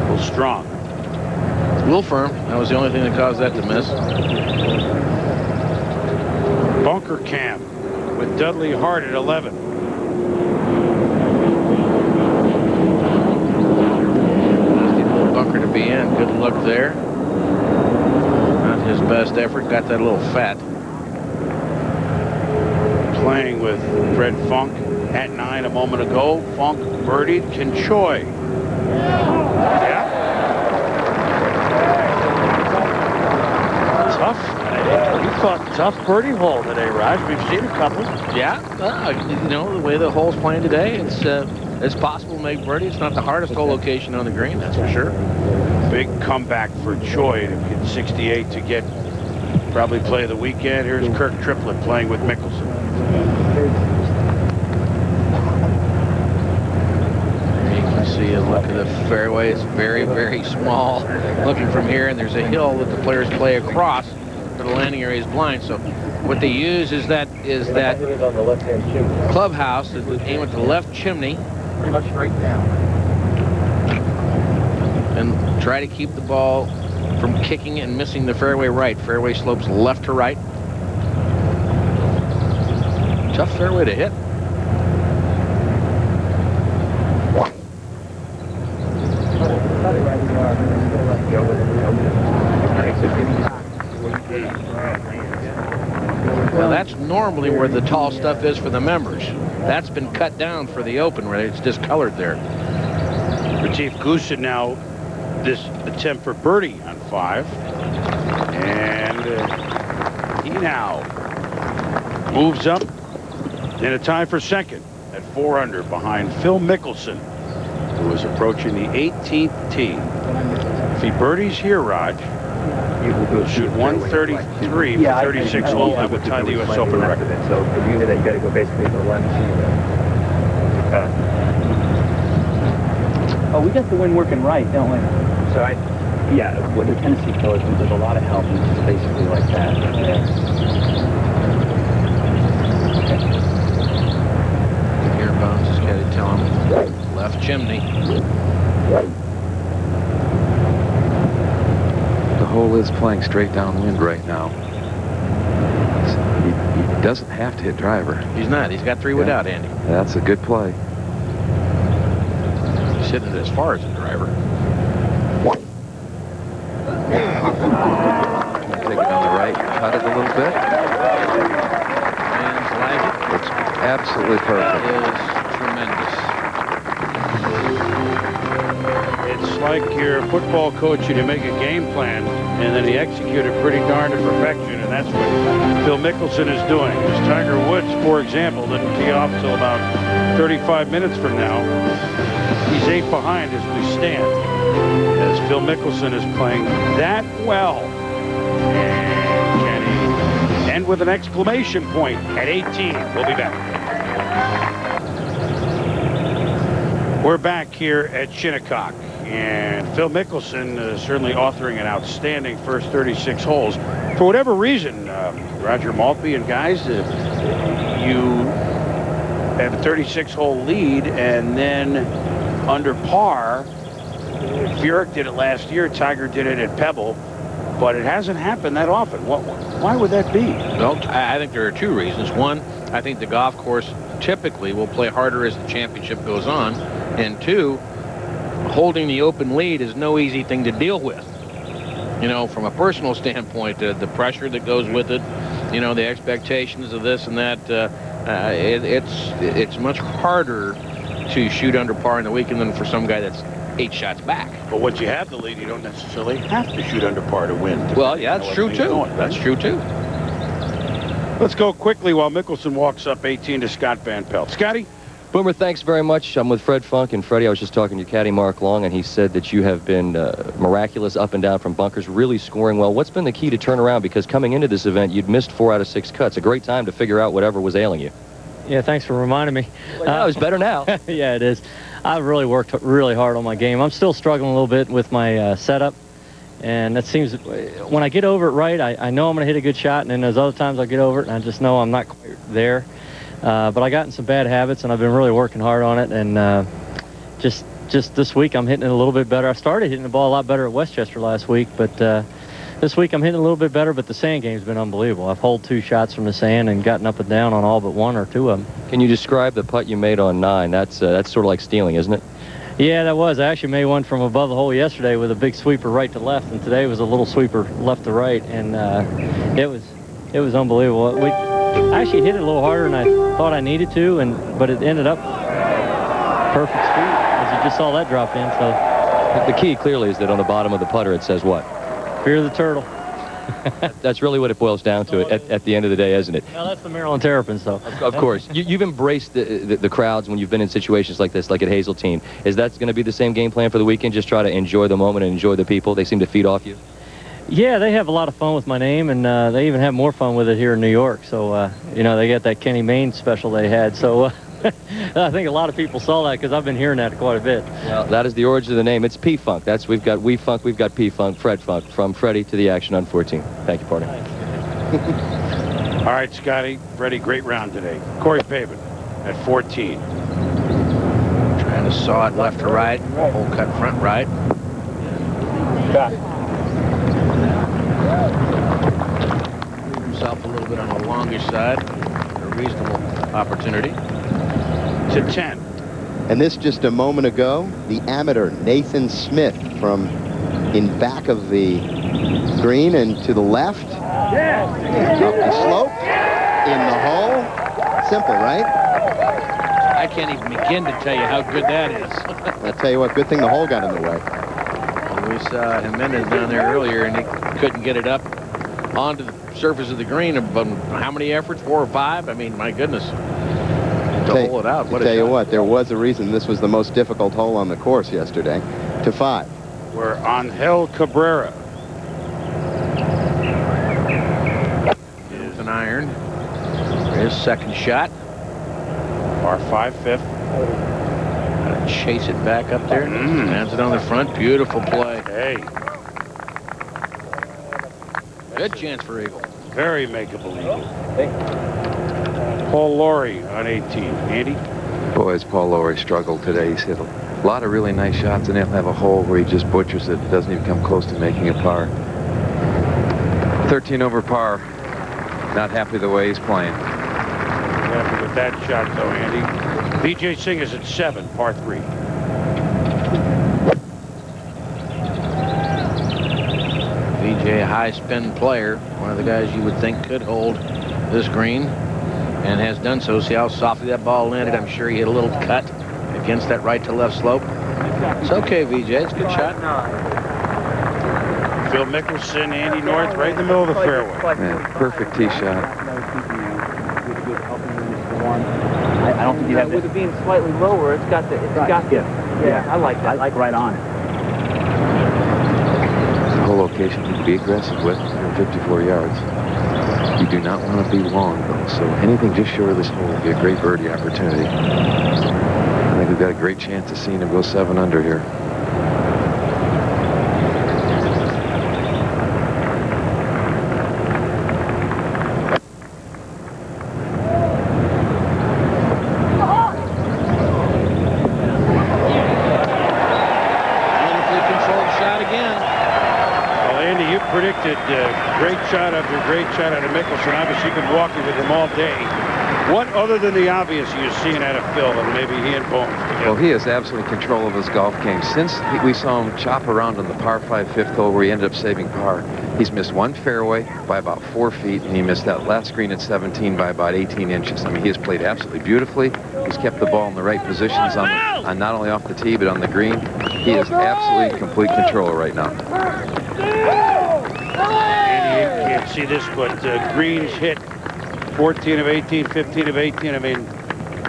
Will Strong.
Will Firm. That was the only thing that caused that to miss.
Bunker Cam with Dudley Hart at 11.
Bunker to be in. Good luck there. Not his best effort. Got that a little fat.
Playing with Fred Funk at 9 a moment ago. Funk birdied Kinchoy. Yeah.
Tough. You thought tough birdie hole today, Raj. We've seen a couple.
Yeah. You know, the way the hole's playing today, it's possible to make birdie. It's not the hardest hole location on the green, that's for sure.
Big comeback for Choi to get 68 to get probably play of the weekend. Here's Kirk Triplett playing with Mickelson.
You can see a look at the fairway. It's very, very small. Looking from here, and there's a hill that the players play across, but the landing area is blind. So what they use is that clubhouse that would aim at the left chimney. Pretty much straight down. And try to keep the ball from kicking and missing the fairway right. Fairway slopes left to right. Tough fairway to hit. Well, that's normally where the tall stuff is for the members. That's been cut down for the Open, where it's discolored there.
Retief Goosen now, this attempt for birdie on 5. And he now moves up in a tie for second at 4 under behind Phil Mickelson, who is approaching the 18th tee. If he birdies here, Raj, he will shoot 133 for 36 holes. That would tie the U.S. Open record.
So if you do that, you got to go basically to the left. Oh, we got the wind working right, don't we? So yeah, what the Tennessee Phillies do, there's a lot of help, and it's basically like that.
Here, Bones has got to tell him left chimney.
The hole is playing straight downwind right now. He doesn't have to hit driver.
He's not. He's got 3 wood out, Andy.
That's a good play.
He's hitting it as far as the driver.
Take it on the right, cut it a little bit.
Fans like it.
Looks absolutely perfect.
It is tremendous.
It's like your football coach, you make a game plan, and then he execute it pretty darn to perfection, and that's what Phil Mickelson is doing. As Tiger Woods, for example, didn't tee off till about 35 minutes from now. He's He's 8 behind as we stand, as Phil Mickelson is playing that well. And Kenny end with an exclamation point at 18. We'll be back. We're back here at Shinnecock, and Phil Mickelson certainly authoring an outstanding first 36 holes. For whatever reason, Roger Maltby and guys, you have a 36-hole lead, and then under par, Furyk did it last year, Tiger did it at Pebble, but it hasn't happened that often. Why would that be?
Well, I think there are two reasons. One, I think the golf course typically will play harder as the championship goes on, and two, holding the open lead is no easy thing to deal with. You know, from a personal standpoint, the pressure that goes with it, you know, the expectations of this and that, it's much harder to shoot under par in the weekend than for some guy that's 8 shots back.
But once you have the lead, you don't necessarily have to shoot under par to win.
Well, yeah, that's true too. That's true too.
Let's go quickly while Mickelson walks up 18 to Scott Van Pelt. Scotty?
Boomer, thanks very much. I'm with Fred Funk, and Freddie, I was just talking to your caddy, Mark Long, and he said that you have been miraculous up and down from bunkers, really scoring well. What's been the key to turn around? Because coming into this event, you'd missed 4 out of 6 cuts. A great time to figure out whatever was ailing you.
Yeah, thanks for reminding me.
Well, it's better now.
Yeah, it is. I've really worked really hard on my game. I'm still struggling a little bit with my setup, and that seems, when I get over it right, I know I'm going to hit a good shot, and then there's other times I get over it, and I just know I'm not quite there. But I got in some bad habits, and I've been really working hard on it, and just this week I'm hitting it a little bit better. I started hitting the ball a lot better at Westchester last week, but this week I'm hitting a little bit better, but the sand game's been unbelievable. I've holed 2 shots from the sand and gotten up and down on all but 1 or 2 of them.
Can you describe the putt you made on 9? That's sort of like stealing, isn't it?
Yeah, that was. I actually made one from above the hole yesterday with a big sweeper right to left, and today was a little sweeper left to right, and it was unbelievable. I actually hit it a little harder than I thought I needed to, but it ended up perfect speed, as you just saw that drop in. So
the key clearly is that on the bottom of the putter it says what?
Fear the turtle.
That's really what it boils down to at the end of the day, isn't it?
Well, that's the Maryland Terrapins, though.
Of course. You've embraced the crowds when you've been in situations like this, like at Hazeltine. Is that going to be the same game plan for the weekend? Just try to enjoy the moment and enjoy the people? They seem to feed off you?
Yeah, they have a lot of fun with my name, and they even have more fun with it here in New York. So, you know, they got that Kenny Mayne special they had. So I think a lot of people saw that because I've been hearing that quite a bit.
Well, that is the origin of the name. It's P-Funk. We've got We-Funk, we've got P-Funk, Fred Funk. From Freddie to the action on 14. Thank you, partner.
All right, Scotty. Freddie, great round today. Corey Pavin at 14.
Trying to saw it left to right. Hole cut front right. Leave himself a little bit on the longish side. A reasonable opportunity.
To 10.
And this just a moment ago, the amateur Nathan Smith from in back of the green and to the left. Up the slope, in the hole. Simple, right?
I can't even begin to tell you how good that is.
I'll tell you what, good thing the hole got in the way.
Well, we saw Jimenez down there earlier, and he couldn't get it up onto the surface of the green. But how many efforts? 4 or 5? I mean, my goodness. To hole it out. What
tell you what, there was a reason this was the most difficult hole on the course yesterday. To 5.
We're Angel Cabrera.
Here's an iron. His second shot.
Par 5, 5th.
Gotta chase it back up there. Lands it on the front. Beautiful play.
Hey.
Good chance for eagle.
Very makeable eagle. Paul Laurie on 18. Andy?
Boys, Paul Laurie struggled today. He's hit a lot of really nice shots, and he'll have a hole where he just butchers it. Doesn't even come close to making a par. 13 over par. Not happy the way he's playing.
Happy with that shot, though, Andy. Vijay Singh is at 7, par 3.
Vijay, a high spin player. One of the guys you would think could hold this green, and has done so. See how softly that ball landed? I'm sure he hit a little cut against that right to left slope. It's okay, Vijay. It's a good shot.
Phil Mickelson, Andy North, right in the middle of the fairway.
Man, perfect tee shot.
I don't think you have. With it being slightly lower, it's got Yeah, I like that. I like right on it.
The whole location you can be aggressive with, 54 yards. You do not want to be long, though, so anything just short of this hole would be a great birdie opportunity. I think we've got a great chance of seeing him go 7 under here.
Predicted great shot after great shot out of Mickelson. Obviously, you've been walking with him all day. What other than the obvious are you seeing out of Phil and maybe he and Bones together?
Well, he has absolute control of his golf game. Since we saw him chop around on the par 5 fifth hole where he ended up saving par, he's missed one fairway by about 4 feet, and he missed that last green at 17 by about 18 inches. I mean, he has played absolutely beautifully. He's kept the ball in the right positions on not only off the tee, but on the green. He is absolutely in complete control right now.
Can't see this, but Greens hit 14 of 18, 15 of 18. I mean,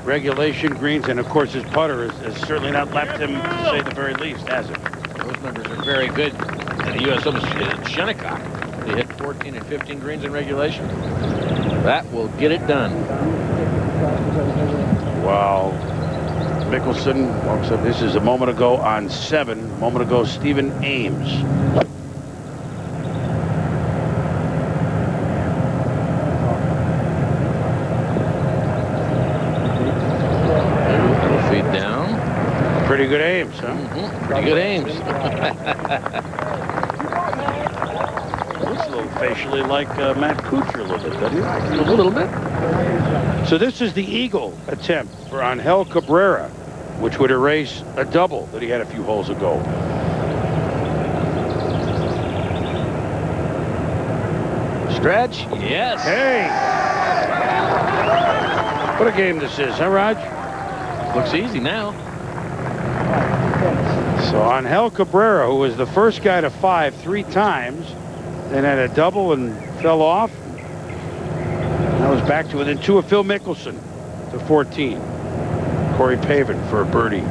regulation Greens, and of course his putter has certainly not left him, to say the very least, has it?
Those numbers are very good. The U.S. Open Shinnecock, they hit 14 and 15 greens in regulation. That will get it done.
Wow. Mickelson walks up. This is a moment ago on 7. A moment ago, Stephen Ames. Pretty good aims, huh?
Pretty good aims.
Looks a little facially like Matt Kuchar a little bit, doesn't he?
A little bit.
So this is the eagle attempt for Angel Cabrera, which would erase a double that he had a few holes ago.
Stretch? Yes.
Hey! What a game this is, huh, Raj?
Looks easy now.
So Angel Cabrera, who was the first guy to 5 3 times, then had a double and fell off. That was back to within 2 of Phil Mickelson to 14. Corey Pavin for a birdie.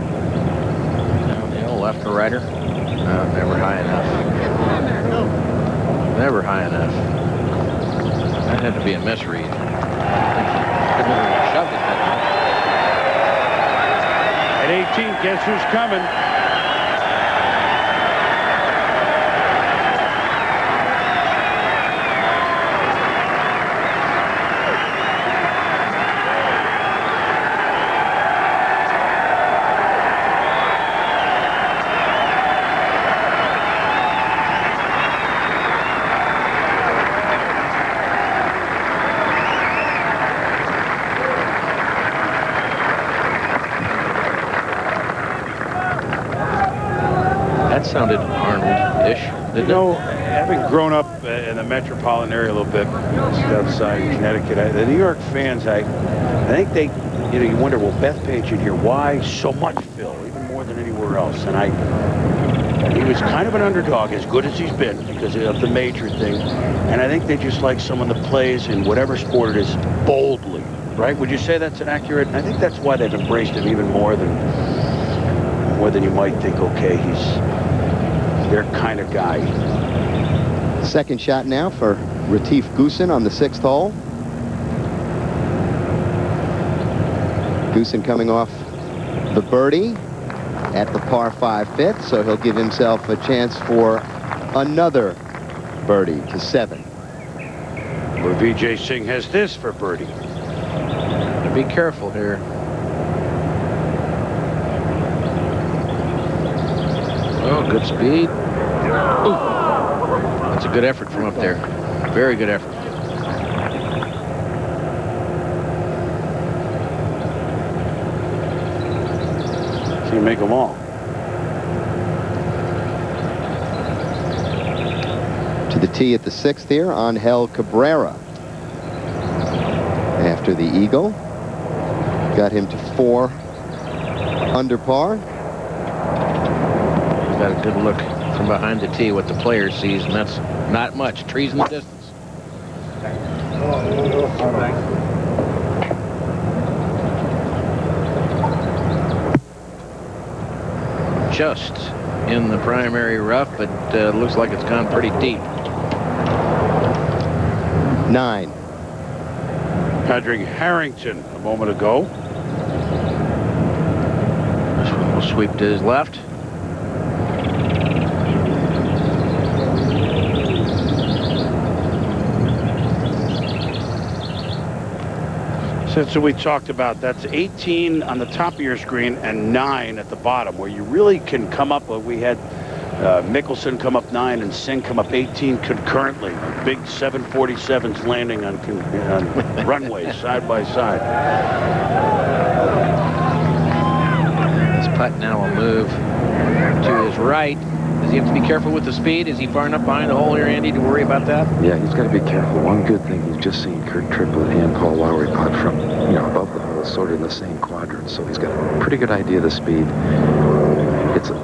Downhill, left or righter? Never high enough. Never high enough. That had to be a misread. Shoved it that much.
At 18, guess who's coming?
Sounded Arnold-ish.
You know, having grown up in the metropolitan area a little bit, just outside Connecticut, the New York fans, I think they, you wonder, well, Bethpage in here, why so much Phil, even more than anywhere else? And he was kind of an underdog, as good as he's been, because of the major thing. And I think they just like someone that plays in whatever sport it is boldly, right? Would you say that's an accurate? I think that's why they've embraced him even more than you might think. Okay, he's their kind of guy.
Second shot now for Retief Goosen on the 6th hole. Goosen coming off the birdie at the par 5 fifth, so he'll give himself a chance for another birdie to 7.
Where Vijay Singh has this for birdie.
Be careful here. Oh, good speed. Ooh. That's a good effort from up there. Very good effort.
So you make them all.
To the tee at the 6th here, Angel Cabrera. After the eagle. Got him to 4 under par.
Got a good look from behind the tee what the player sees, and that's not much. Trees in the distance. just in the primary rough, but looks like it's gone pretty deep.
9.
Patrick Harrington a moment ago.
This one will sweep to his left.
Since we talked about, that's 18 on the top of your screen and 9 at the bottom, where you really can come up. We had Mickelson come up 9 and Singh come up 18 concurrently. Big 747s landing on runways side by side.
This putt now will move to his right. Does he have to be careful with the speed? Is he far enough behind the hole here, Andy, to worry about that?
Yeah, he's got to be careful. One good thing, he's just seen Kurt Triplett and Paul Lowry putt from, above the hole, sort of in the same quadrant. So he's got a pretty good idea of the speed.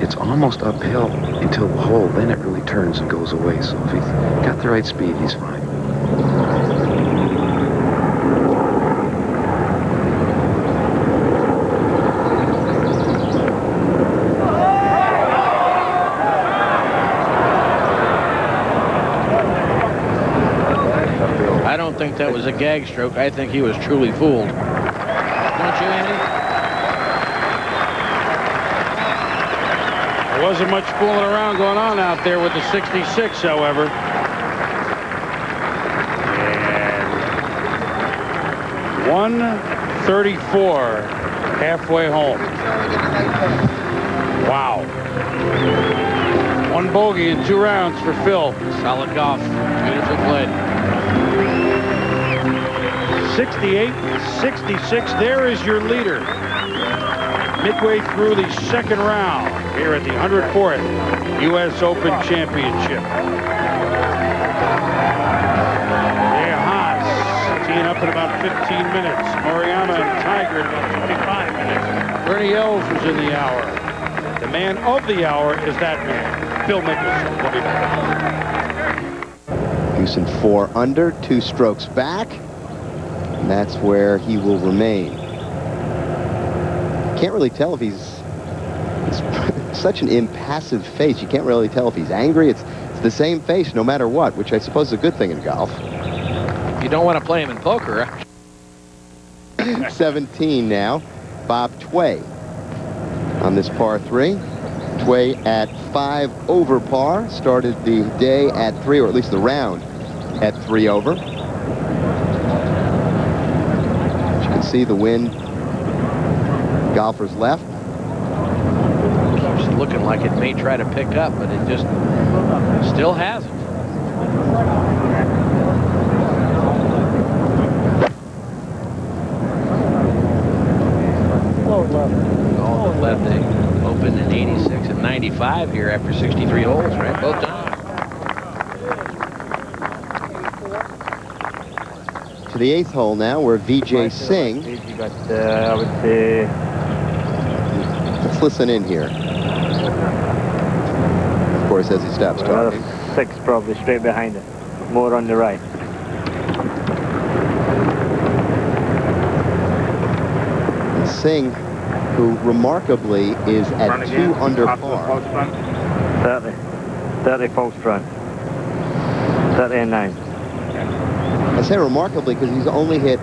It's almost uphill until the hole, then it really turns and goes away. So if he's got the right speed, he's fine.
I don't think that was a gag stroke. I think he was truly fooled. Don't you, Andy?
There wasn't much fooling around going on out there with the 66, however. And 134 halfway home. Wow. 1 bogey in 2 rounds for Phil.
Solid golf. Beautifully played.
68-66. There is your leader. Midway through the second round here at the 104th U.S. Open Championship. Yeah, Haas teeing up in about 15 minutes. Moriyama and Tiger in about 25 minutes. Bernie Els was in the hour. The man of the hour is that man, Phil Mickelson. We'll be back.
Houston 4 under, 2 strokes back. And that's where he will remain. Can't really tell if he's such an impassive face. You can't really tell if he's angry. It's the same face no matter what, which I suppose is a good thing in golf.
You don't want to play him in poker.
17 now. Bob Tway on this par 3. Tway at 5 over par. Started the day at 3, or at least the round at 3 over. As you can see, the wind, golfer's left.
Keeps looking like it may try to pick up, but it just still hasn't. All left they opened in 86 and 95 here after 63 holes, right? Both times.
To the 8th hole now, where Vijay Singh.
You got, I would say.
Let's listen in here. Of course, as he stops talking.
6 probably straight behind it. More on the right.
And Singh, who remarkably is at 2 under par.
30 false front. 30 and 9.
I say remarkably because he's only hit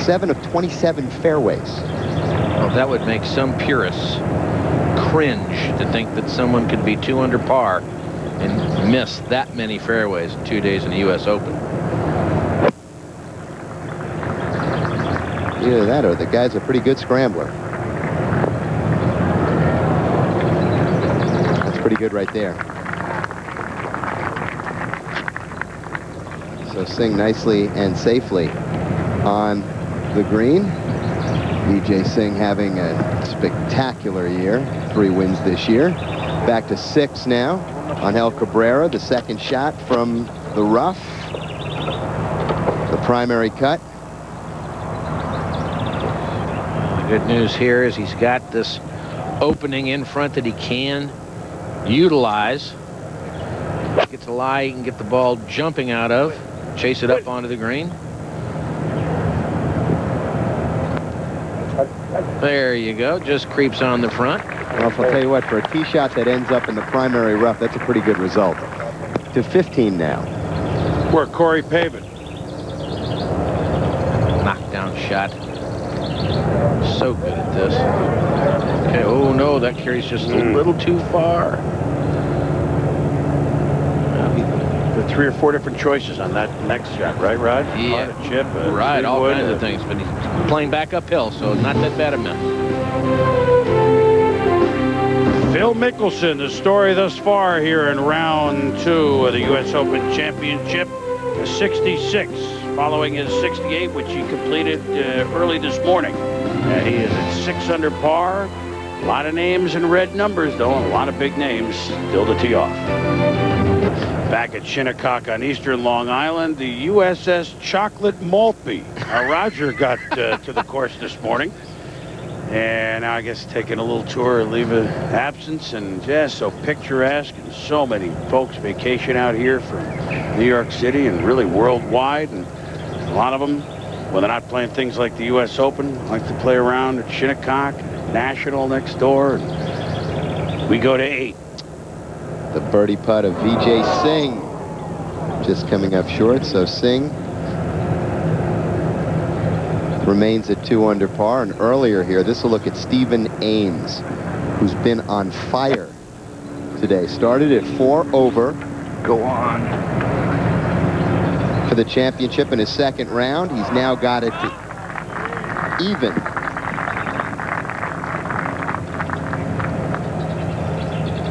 7 of 27 fairways.
Well, that would make some purists cringe to think that someone could be 2 under par and miss that many fairways in 2 days in the U.S. Open.
Either that or the guy's a pretty good scrambler. That's pretty good right there. So Singh nicely and safely on the green. Vijay Singh having a spectacular year. 3 wins this year. Back to 6 now. Angel Cabrera, the second shot from the rough. The primary cut.
The good news here is he's got this opening in front that he can utilize. Gets a lie he can get the ball jumping out of. Chase it up onto the green. There you go. Just creeps on the front.
Well, I'll tell you what, for a tee shot that ends up in the primary rough, that's a pretty good result. To 15 now.
For Corey Pavin.
Knockdown shot. So good at this. Okay, oh no, that carries just a little too far.
The 3 or 4 different choices on that next shot, right, Rod?
Yeah.
A chip,
Right, all
wood,
kinds of things, but he's playing back uphill, so not that bad a miss.
Phil Mickelson, the story thus far here in round 2 of the U.S. Open Championship, a 66, following his 68, which he completed early this morning. He is at 6 under par. A lot of names and red numbers, though, and a lot of big names still to tee off. Back at Shinnecock on eastern Long Island, the USS Chocolate Maltby. Roger got to the course this morning. And now I guess taking a little tour of leave of absence, and just so picturesque, and so many folks vacation out here from New York City and really worldwide. And a lot of them, when they're not playing things like the U.S. Open, like to play around at Shinnecock, National next door. And we go to 8.
The birdie putt of Vijay Singh just coming up short, so Singh remains at 2 under par. And earlier here, this will look at Stephen Ames, who's been on fire today. Started at 4 over.
Go on.
For the championship in his second round. He's now got it to even.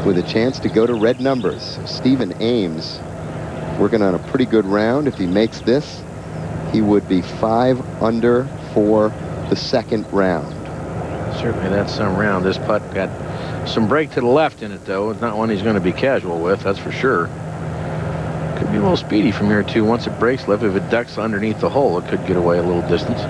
With a chance to go to red numbers. Stephen Ames working on a pretty good round. If he makes this, he would be 5 under for the second round.
Certainly that's some round. This putt got some break to the left in it, though. It's not one he's going to be casual with, that's for sure. Could be a little speedy from here, too. Once it breaks left, if it ducks underneath the hole, it could get away a little distance.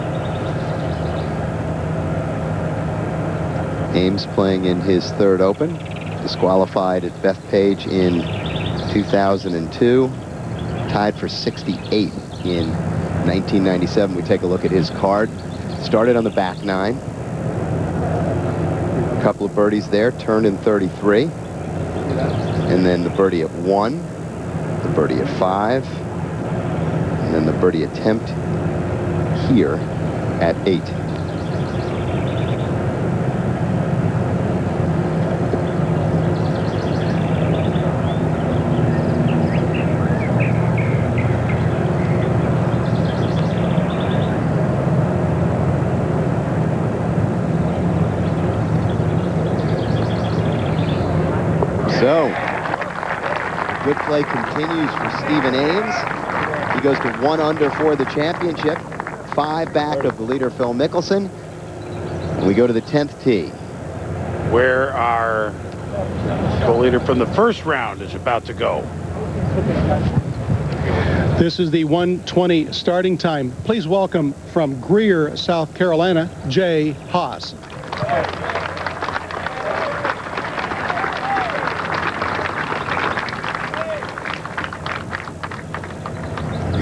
Ames playing in his third Open. Disqualified at Bethpage in 2002. Tied for 68th in 1997. We take a look at his card. Started on the back 9. A couple of birdies there. Turned in 33. And then the birdie at 1. The birdie at 5. And then the birdie attempt here at 8. So, good play continues for Stephen Ames. He goes to 1 under for the championship, 5 back of the leader Phil Mickelson. And we go to the 10th tee,
where our co-leader from the first round is about to go.
This is the 1:20 starting time. Please welcome from Greer, South Carolina, Jay Haas.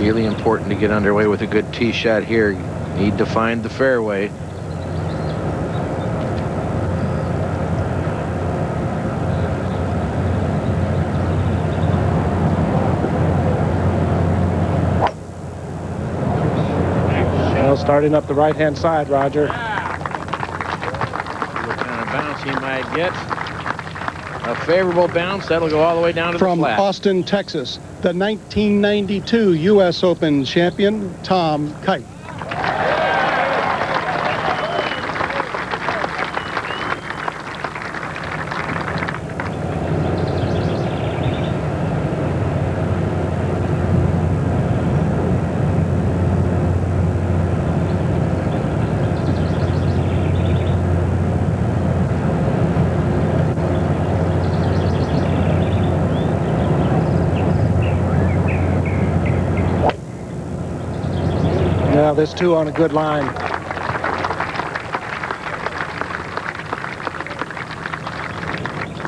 Really important to get underway with a good tee shot here. You need to find the fairway.
Well, starting up the right-hand side, Roger.
What kind of bounce he might get. A favorable bounce. That'll go all the way down to
From
the flat.
Austin, Texas, the 1992 U.S. Open champion, Tom Kite. Now this 2 on a good line.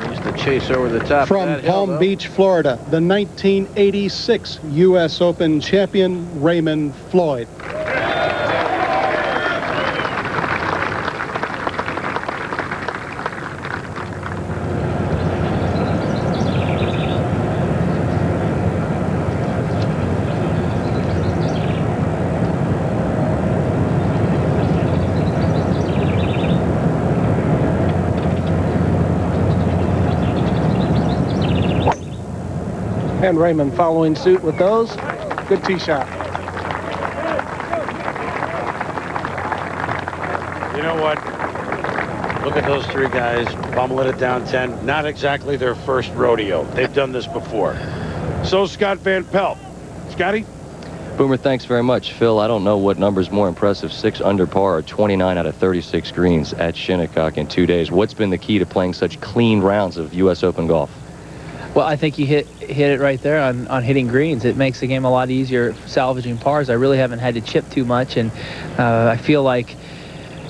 Here's the chase over the top.
From
of that
Palm
hill,
Beach, Florida, the 1986 U.S. Open champion, Raymond Floyd.
And Raymond following suit with those. Good tee shot.
You know what? Look at those three guys bumbling it down 10. Not exactly their first rodeo. They've done this before. So Scott Van Pelt. Scotty?
Boomer, thanks very much. Phil, I don't know what number's more impressive, 6 under par or 29 out of 36 greens at Shinnecock in 2 days. What's been the key to playing such clean rounds of U.S. Open golf?
Well, I think you hit it right there on hitting greens. It makes the game a lot easier salvaging pars. I really haven't had to chip too much, and I feel like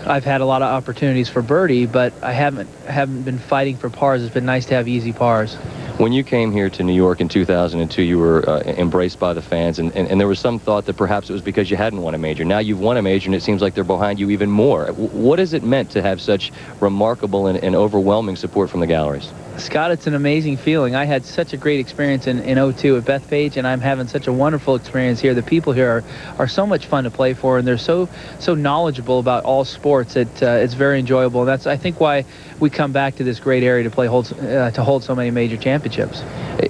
I've had a lot of opportunities for birdie, but I haven't been fighting for pars. It's been nice to have easy pars.
When you came here to New York in 2002, you were embraced by the fans, and there was some thought that perhaps it was because you hadn't won a major. Now you've won a major, and it seems like they're behind you even more. What has it meant to have such remarkable and overwhelming support from the galleries?
Scott, it's an amazing feeling. I had such a great experience in 02 at Bethpage, and I'm having such a wonderful experience here. The people here are so much fun to play for, and they're so knowledgeable about all sports. It's very enjoyable, and that's, I think, why we come back to this great area to play to hold so many major championships.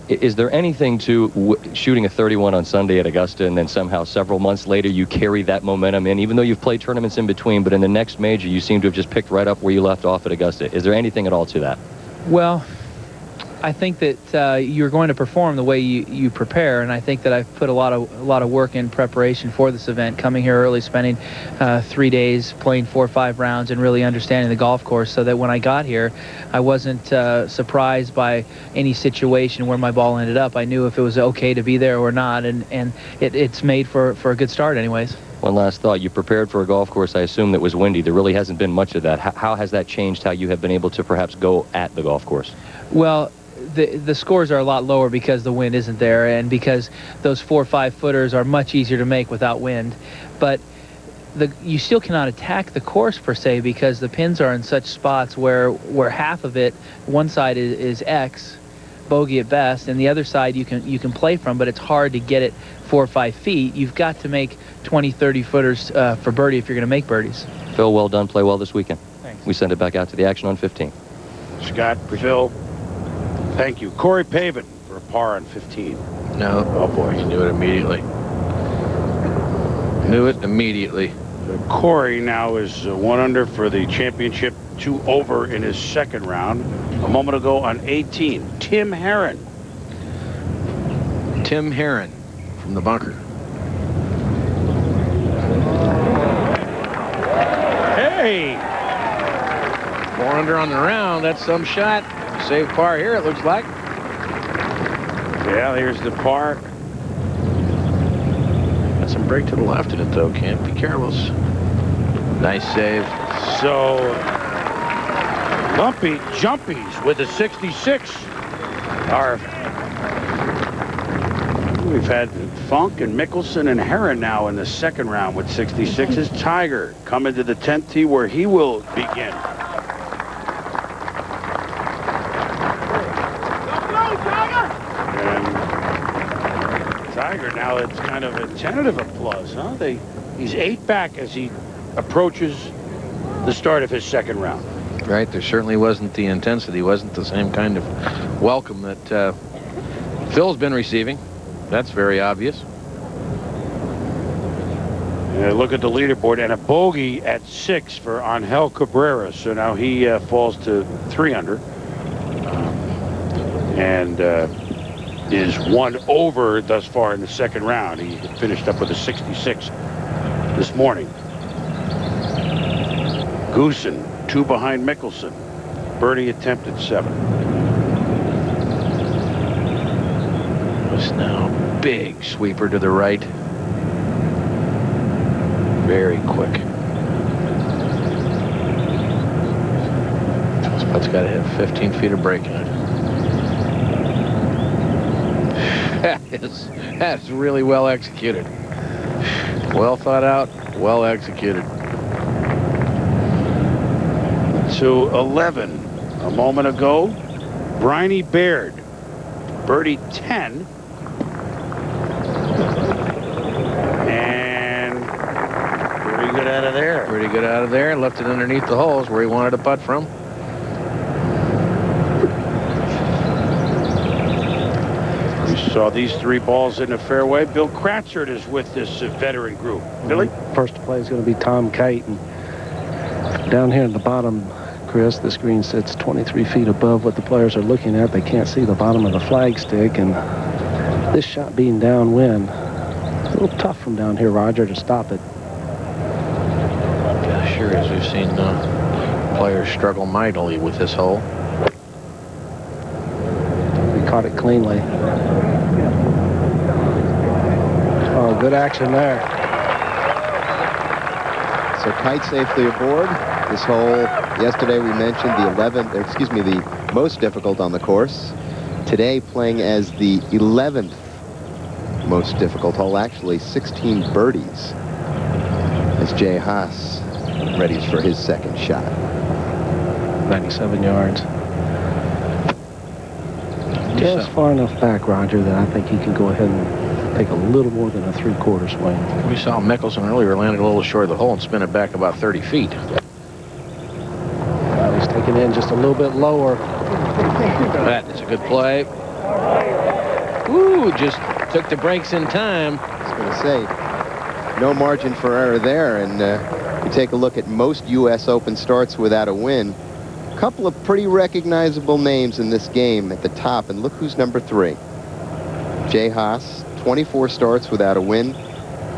Is there anything to shooting a 31 on Sunday at Augusta, and then somehow several months later you carry that momentum in, even though you've played tournaments in between, but in the next major you seem to have just picked right up where you left off at Augusta? Is there anything at all to that?
Well, I think that you're going to perform the way you prepare, and I think that I've put a lot of work in preparation for this event, coming here early, spending 3 days playing 4 or 5 rounds and really understanding the golf course, so that when I got here I wasn't surprised by any situation where my ball ended up. I knew if it was okay to be there or not, and it's made for a good start anyways.
One last thought. You prepared for a golf course, I assume, that was windy. There really hasn't been much of that. How has that changed how you have been able to perhaps go at the golf course?
Well, the scores are a lot lower because the wind isn't there, and because those 4 or 5 footers are much easier to make without wind. But you still cannot attack the course per se, because the pins are in such spots where half of it, one side is X, bogey at best, and the other side you can play from, but it's hard to get it 4 or 5 feet. You've got to make 20, 30 footers for birdie if you're going to make birdies.
Phil, well done. Play well this weekend.
Thanks.
We send it back out to the action on 15.
Scott, Phil, thank you. Corey Pavin for a par on 15.
No. Oh, boy, he knew it immediately. Knew it immediately.
Corey now is 1 under for the championship, 2 over in his second round. A moment ago on 18, Tim Herron.
Tim Herron from the bunker.
Hey!
4 under on the round. That's some shot. Save par here, it looks like.
Yeah, here's the par.
Got some break to the left in it, though. Can't be careless. Nice save.
So, Lumpy Jumpies with a 66 are... We've had Funk and Mickelson and Herron now in the second round with 66s. Tiger coming to the 10th tee where he will begin. Tiger now, it's kind of a tentative applause, huh? He's 8 back as he approaches the start of his second round.
Right, there certainly wasn't the intensity, wasn't the same kind of welcome that Phil's been receiving. That's very obvious.
Look at the leaderboard, and a bogey at 6 for Angel Cabrera. So now he falls to 3 under. And is 1 over thus far in the second round. He finished up with a 66 this morning. Goosen, 2 behind Mickelson. Birdie attempt at 7.
This now big sweeper to the right. Very quick. This putt's got to have 15 feet of break in it. That's really well executed. Well thought out, well executed.
To 11 a moment ago, Briney Baird, birdie 10. And pretty good out of there.
Pretty good out of there. Left it underneath the holes where he wanted to putt from.
Saw these 3 balls in the fairway. Bill Kratzert is with this veteran group. Billy?
First to play is going to be Tom Kite. And down here in the bottom, Chris, this green sits 23 feet above what the players are looking at. They can't see the bottom of the flagstick, and this shot being downwind, a little tough from down here, Roger, to stop it.
Yeah, sure is. We've seen players struggle mightily with this hole.
We caught it cleanly. Oh, good action there.
So Kite safely aboard. This hole, yesterday we mentioned the most difficult on the course. Today playing as the 11th most difficult hole, actually 16 birdies, as Jay Haas readies for his second shot.
97 yards. Just far enough back, Roger, that I think he can go ahead and take a little more than a 3/4 swing.
We saw Mickelson earlier landing a little short of the hole and spin it back about 30 feet.
He's taking in just a little bit lower.
That is a good play. Ooh, just took the brakes in time.
I was going to say, no margin for error there. And you take a look at most U.S. Open starts without a win. A couple of pretty recognizable names in this game at the top. And look who's number 3. Jay Haas, 24 starts without a win.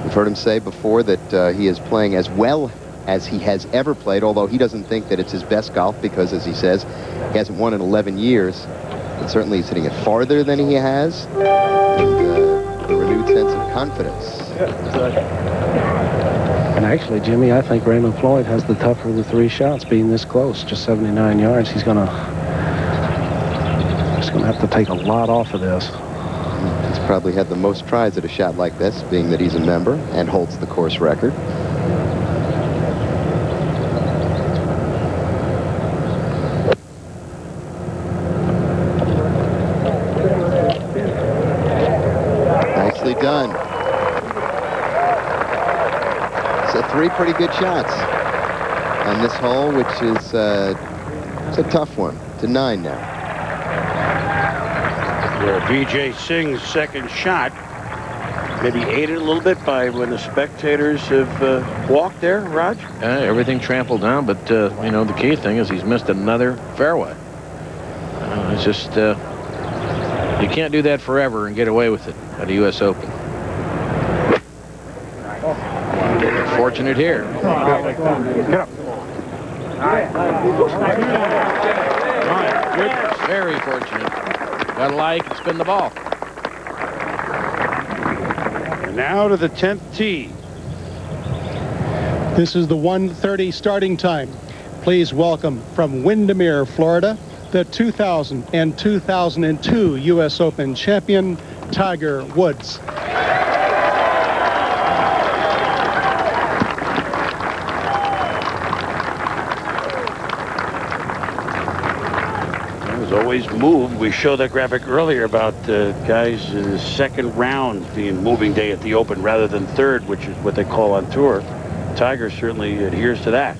We've heard him say before that he is playing as well as he has ever played, although he doesn't think that it's his best golf because, as he says, he hasn't won in 11 years. But certainly he's hitting it farther than he has, and a renewed sense of confidence.
And actually, Jimmy, I think Raymond Floyd has the tougher of the 3 shots, being this close, just 79 yards. He's gonna have to take a lot off of this.
He's probably had the most tries at a shot like this, being that he's a member and holds the course record. Nicely done. So 3 pretty good shots on this hole, which is it's a tough one. To 9 now.
Vijay Singh's second shot maybe aided a little bit by when the spectators have walked there, Raj?
Everything trampled down, but, you know, the key thing is he's missed another fairway. It's just, you can't do that forever and get away with it at a U.S. Open. Fortunate here. Very fortunate. Got to like and spin the ball.
And now to the 10th tee.
This is the 1:30 starting time. Please welcome from Windermere, Florida, the 2000 and 2002 U.S. Open champion, Tiger Woods.
Always moved. We showed that graphic earlier about guys' second round being moving day at the Open rather than third, which is what they call on tour. Tiger certainly adheres to that.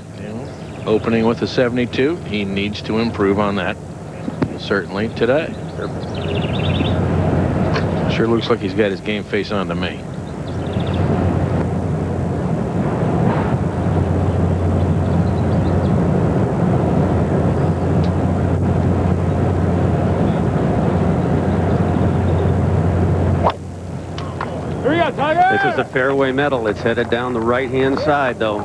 Opening with a 72, he needs to improve on that, certainly today. Sure looks like he's got his game face on to me.
This is a fairway metal. It's headed down the right-hand side, though.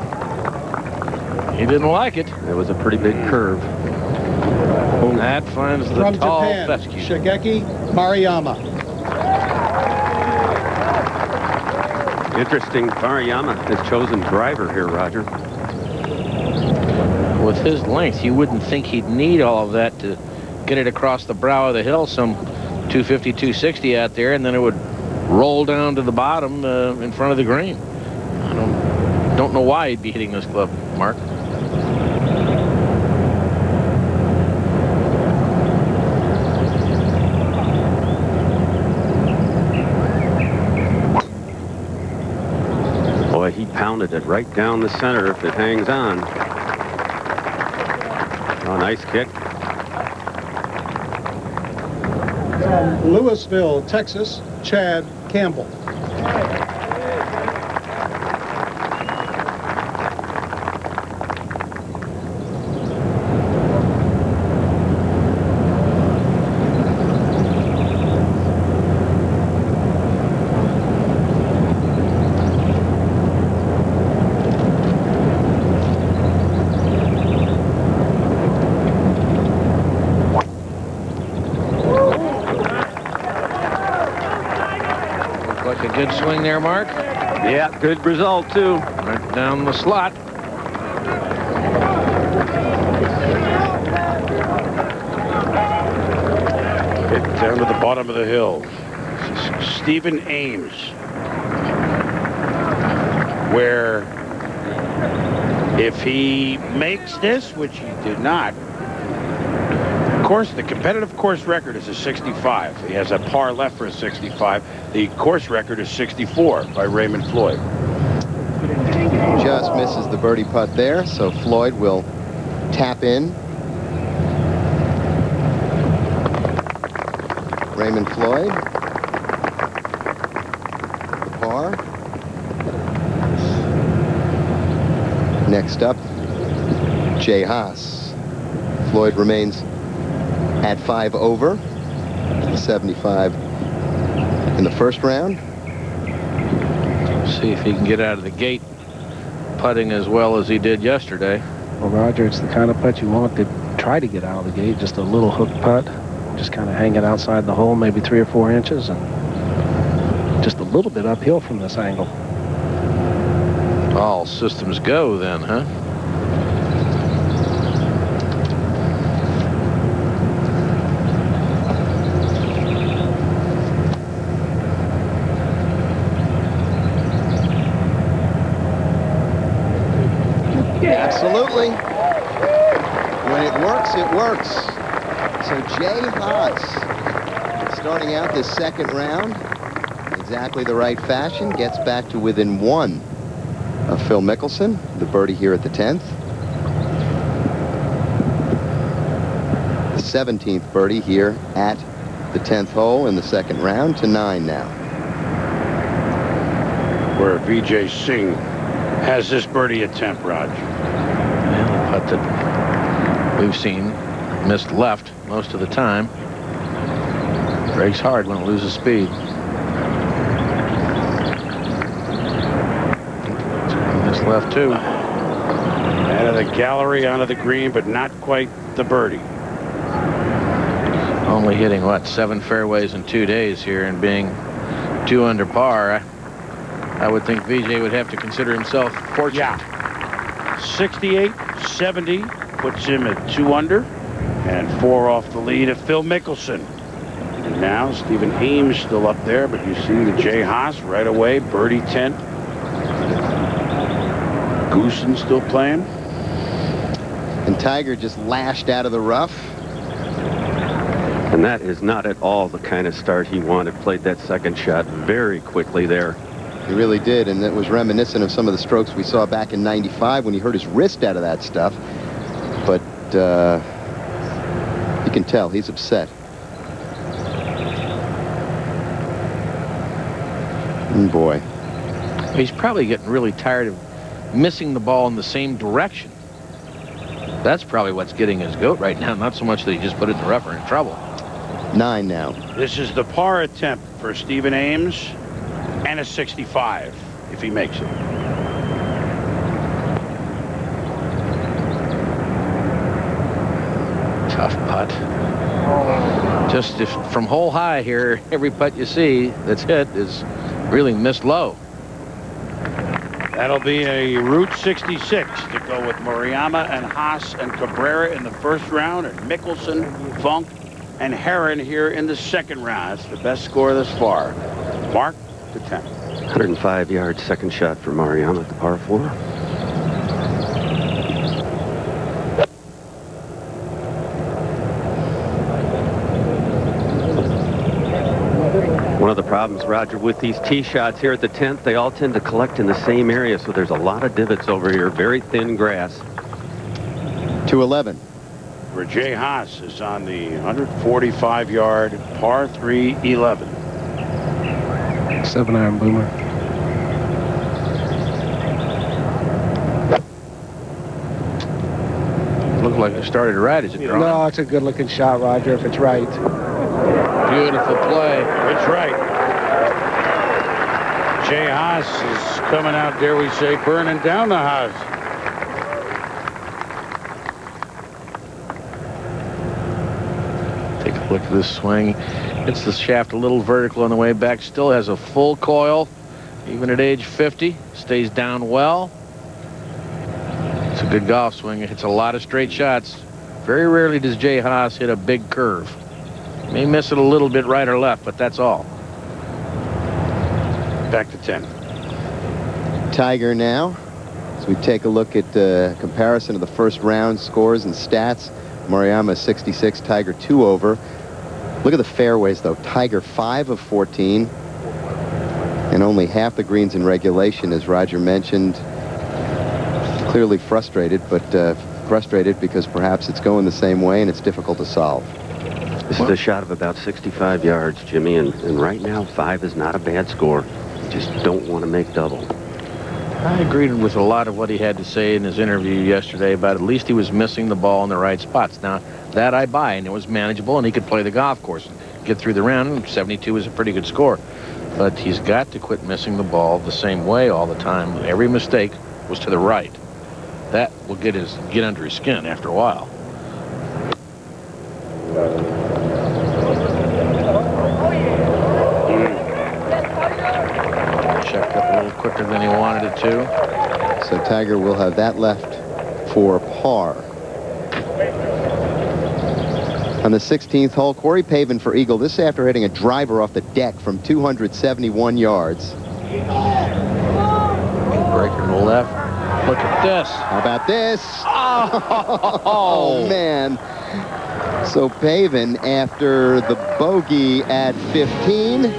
He didn't like it.
It was a pretty big curve.
That finds the
From
tall
Japan,
fescue.
Shigeki Maruyama.
Interesting, Maruyama has chosen driver here, Roger.
With his length, you wouldn't think he'd need all of that to get it across the brow of the hill, some 250, 260 out there, and then it would roll down to the bottom in front of the green. I don't know why he'd be hitting this club, Mark.
Boy, he pounded it right down the center if it hangs on. Oh, nice kick.
From Louisville, Texas, Chad Campbell.
Like a good swing there, Mark.
Yeah, good result, too.
Right down the slot.
Hit down to the bottom of the hill. Stephen Ames. Where if he makes this, which he did not, of course, the competitive course record is a 65. He has a par left for a 65. The course record is 64 by Raymond Floyd.
Just misses the birdie putt there, so Floyd will tap in. Raymond Floyd. The par. Next up, Jay Haas. Floyd remains at 5 over. 75 in the first round.
See if he can get out of the gate putting as well as he did yesterday.
Well, Roger, it's the kind of putt you want to try to get out of the gate. Just a little hook putt. Just kind of hanging outside the hole, maybe 3 or 4 inches, and just a little bit uphill from this angle.
All systems go then, huh?
Absolutely. When it works, it works. So Jay Haas, starting out this second round, exactly the right fashion, gets back to within 1 of Phil Mickelson, the birdie here at the 10th. The 17th birdie here at the 10th hole in the second round to 9 now.
Where Vijay Singh has this birdie attempt, Raj.
Yeah, the putt that we've seen missed left most of the time. Breaks hard when it loses speed. Missed left too.
Out of the gallery, onto the green, but not quite the birdie.
Only hitting, what, 7 fairways in 2 days here and being 2 under par. I would think Vijay would have to consider himself fortunate.
Yeah. 68, 70 puts him at 2 under and 4 off the lead of Phil Mickelson. And now Stephen Ames still up there, but you see the Jay Haas right away, birdie 10. Goosen still playing.
And Tiger just lashed out of the rough.
And that is not at all the kind of start he wanted. Played that second shot very quickly there.
He really did, and that was reminiscent of some of the strokes we saw back in '95 when he hurt his wrist out of that stuff. But you can tell he's upset. And boy.
He's probably getting really tired of missing the ball in the same direction. That's probably what's getting his goat right now, not so much that he just put it in the rough or in trouble.
9 now.
This is the par attempt for Stephen Ames, and a 65 if he makes it.
Tough putt. Just if from hole high here, every putt you see that's hit is really missed low.
That'll be a Route 66 to go with Murayama and Haas and Cabrera in the first round, and Mickelson, Funk, and Heron here in the second round. That's the best score thus far. Mark, to 10.
105-yard second shot for Mariana at the par 4. One of the problems, Roger, with these tee shots here at the 10th, they all tend to collect in the same area, so there's a lot of divots over here. Very thin grass.
211.
where Jay Haas is on the 145-yard par 3 11.
7-iron boomer.
Looked like it started right. Is it drawn?
No, it's a good-looking shot, Roger, if it's right.
Beautiful play.
It's right. Jay Haas is coming out, dare we say, burning down the house.
Take a look at this swing. Hits the shaft a little vertical on the way back. Still has a full coil, even at age 50. Stays down well. It's a good golf swing. It hits a lot of straight shots. Very rarely does Jay Haas hit a big curve. May miss it a little bit right or left, but that's all.
Back to 10.
Tiger now, as we take a look at the comparison of the first round scores and stats. Moriyama 66, Tiger 2 over. Look at the fairways, though. Tiger 5 of 14, and only half the greens in regulation, as Roger mentioned. Clearly frustrated, but frustrated because perhaps it's going the same way and it's difficult to solve.
This is a shot of about 65 yards, Jimmy, and right now 5 is not a bad score. You just don't want to make double.
I agreed with a lot of what he had to say in his interview yesterday about at least he was missing the ball in the right spots. Now, that I buy, and it was manageable, and he could play the golf course and get through the round. 72 is a pretty good score. But he's got to quit missing the ball the same way all the time. Every mistake was to the right. That will get under his skin after a while. Checked up a little quicker than he wanted it to.
So Tiger will have that left for par. On the 16th hole, Corey Pavin for eagle. This after hitting a driver off the deck from 271 yards.
Breaker to the left. Look at this.
How about this? Oh, man. So Pavin, after the bogey at 15,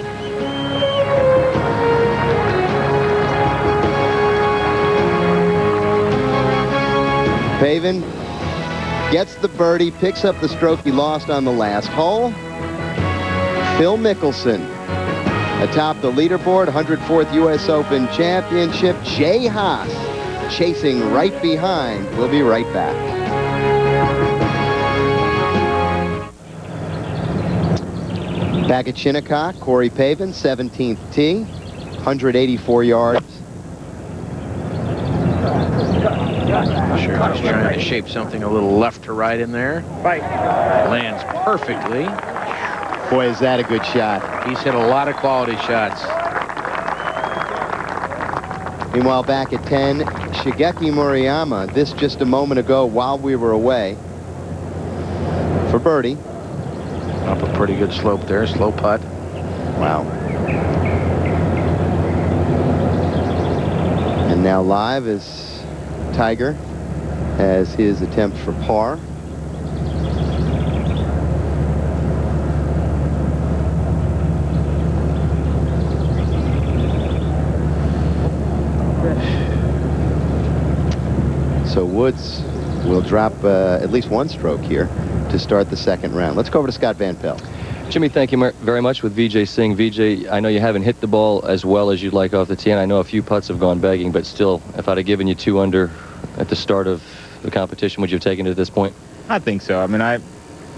Pavin gets the birdie, picks up the stroke he lost on the last hole. Phil Mickelson atop the leaderboard, 104th U.S. Open Championship. Jay Haas chasing right behind. We'll be right back. Back at Shinnecock, Corey Pavin, 17th tee, 184 yards.
Sure, he's trying to shape something a little left to right in there.
Right.
Lands perfectly.
Boy, is that a good shot.
He's hit a lot of quality shots.
Meanwhile, back at 10, Shigeki Moriyama, this just a moment ago while we were away, for birdie.
Up a pretty good slope there, slow putt.
Wow. And now live is Tiger as his attempt for par. So Woods will drop at least one stroke here to start the second round. Let's go over to Scott Van Pelt.
Jimmy, thank you very much with Vijay Singh. Vijay, I know you haven't hit the ball as well as you'd like off the tee, and I know a few putts have gone begging, but still, if I'd have given you 2 under at the start of the competition, would you have taken it at this point?
I think so. I mean,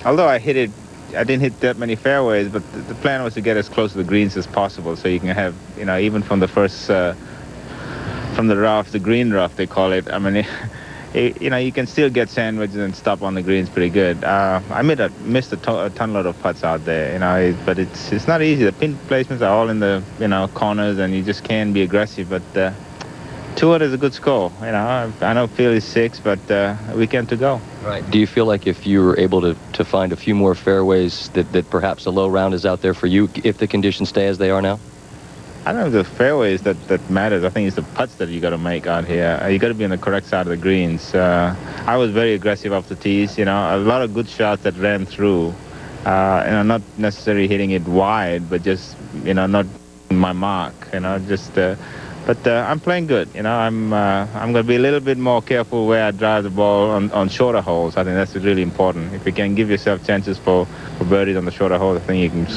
although I didn't hit that many fairways, but the plan was to get as close to the greens as possible, so you can have, even from the first, from the rough, the green rough they call it. I mean, you can still get sandwiches and stop on the greens pretty good. I missed a ton lot of putts out there, but it's not easy. The pin placements are all in the corners, and you just can't be aggressive. But 2 under is a good score. I know Phil is 6, but a weekend to go.
Right. Do you feel like if you were able to find a few more fairways that perhaps a low round is out there for you if the conditions stay as they are now?
I don't know if the fairways that matters. I think it's the putts that you got to make out here. You got to be on the correct side of the greens. I was very aggressive off the tees. A lot of good shots that ran through. Not necessarily hitting it wide, but just not my mark. Just But I'm playing good. You know, I'm going to be a little bit more careful where I drive the ball on shorter holes. I think that's really important. If you can give yourself chances for birdies on the shorter holes, I think you can